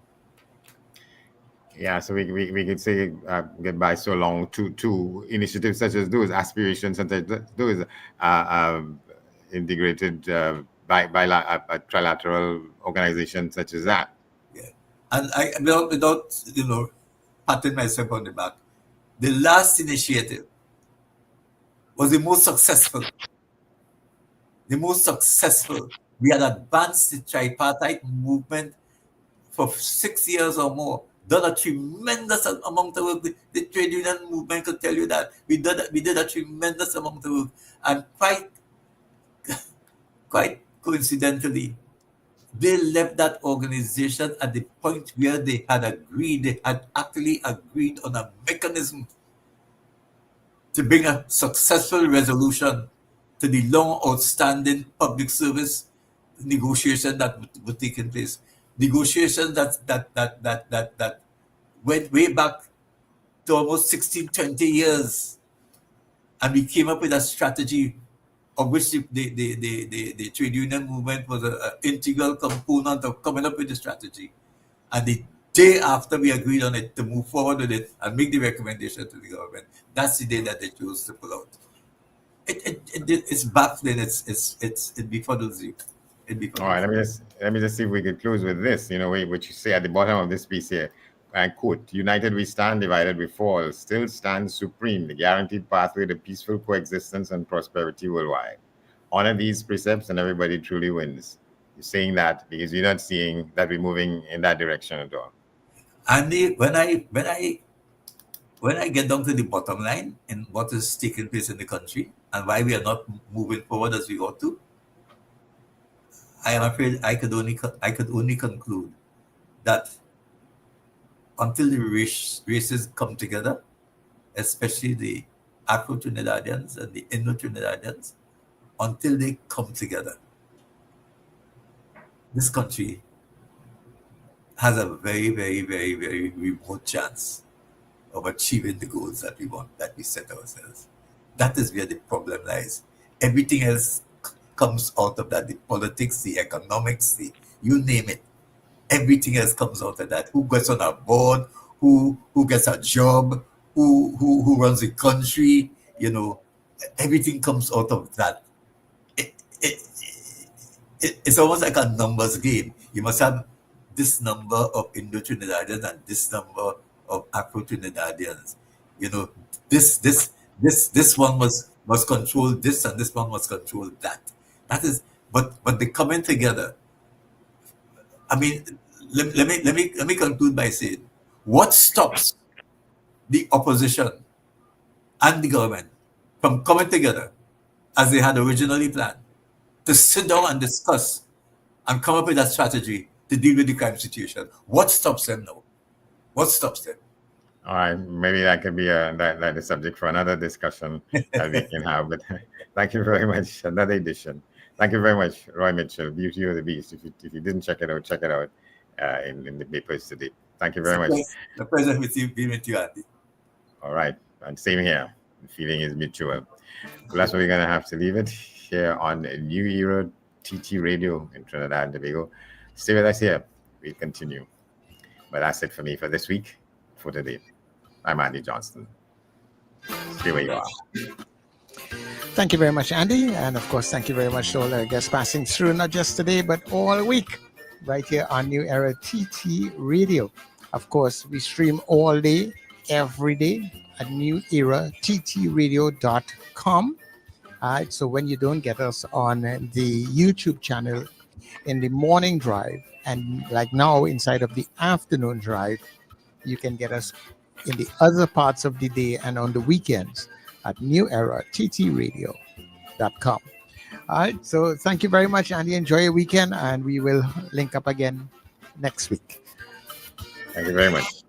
S4: Yeah, so we could say goodbye so long to initiatives such as those, aspirations such as those, integrated trilateral organizations such as that.
S11: Yeah, and I without patting myself on the back, the last initiative was the most successful. The most successful. We had advanced the tripartite movement for 6 years or more. Done a tremendous amount of work. The trade union movement could tell you that we did a tremendous amount of work, and quite coincidentally, they left that organization at the point where they had actually agreed on a mechanism to bring a successful resolution to the long outstanding public service negotiation that were taking place. Negotiations that went way back to almost 16, 20 years. And we came up with a strategy of which the trade union movement was an integral component of coming up with the strategy. And the day after we agreed on it to move forward with it and make the recommendation to the government, that's the day that they chose to pull out. It's baffling. It befuddles you. It'd be
S4: All right,
S11: permissible.
S4: let me just see if we could close with this. Which you say at the bottom of this piece here. I quote: "United we stand, divided we fall. Still stands supreme the guaranteed pathway to peaceful coexistence and prosperity worldwide. Honor these precepts, and everybody truly wins." You're saying that because you're not seeing that we're moving in that direction at all.
S11: And when I get down to the bottom line in what is taking place in the country and why we are not moving forward as we ought to, I am afraid I could only conclude that until the races come together, especially the Afro Trinidadians and the Indo Trinidadians, until they come together, this country has a very, very, very, very remote chance of achieving the goals that we want, that we set ourselves. That is where the problem lies. Everything else comes out of that. The politics, the economics, you name it. Everything else comes out of that. Who gets on a board, who gets a job, who runs the country, everything comes out of that. It's almost like a numbers game. You must have this number of Indo-Trinidadians and this number of Afro-Trinidadians. This one must control this and this one must control that. That is, but they coming together. I mean, let me conclude by saying, what stops the opposition and the government from coming together as they had originally planned to sit down and discuss and come up with a strategy to deal with the crime situation? What stops them now? What stops them?
S4: All right, maybe that could be that is subject for another discussion that we can have. But thank you very much. Another edition. Thank you very much, Roy Mitchell, Beauty of the Beast. If you didn't check it out in the papers today. Thank you very much.
S11: The pleasure being with you, Andy.
S4: All right, and same here. The feeling is mutual. Well, that's where we're gonna have to leave it here on New Era TT Radio in Trinidad and Tobago. Stay with us here. We'll continue. But that's it for me for this week, for today. I'm Andy Johnston. Stay where you are.
S3: Thank you very much, Andy. And of course, thank you very much to all our guests passing through, not just today, but all week, right here on New Era TT Radio. Of course, we stream all day, every day at newerattradio.com. All right, so when you don't get us on the YouTube channel in the morning drive, and like now inside of the afternoon drive, you can get us in the other parts of the day and on the weekends at newerattradio.com. All right, so thank you very much, Andy. Enjoy your weekend, and we will link up again next week.
S4: Thank you very much.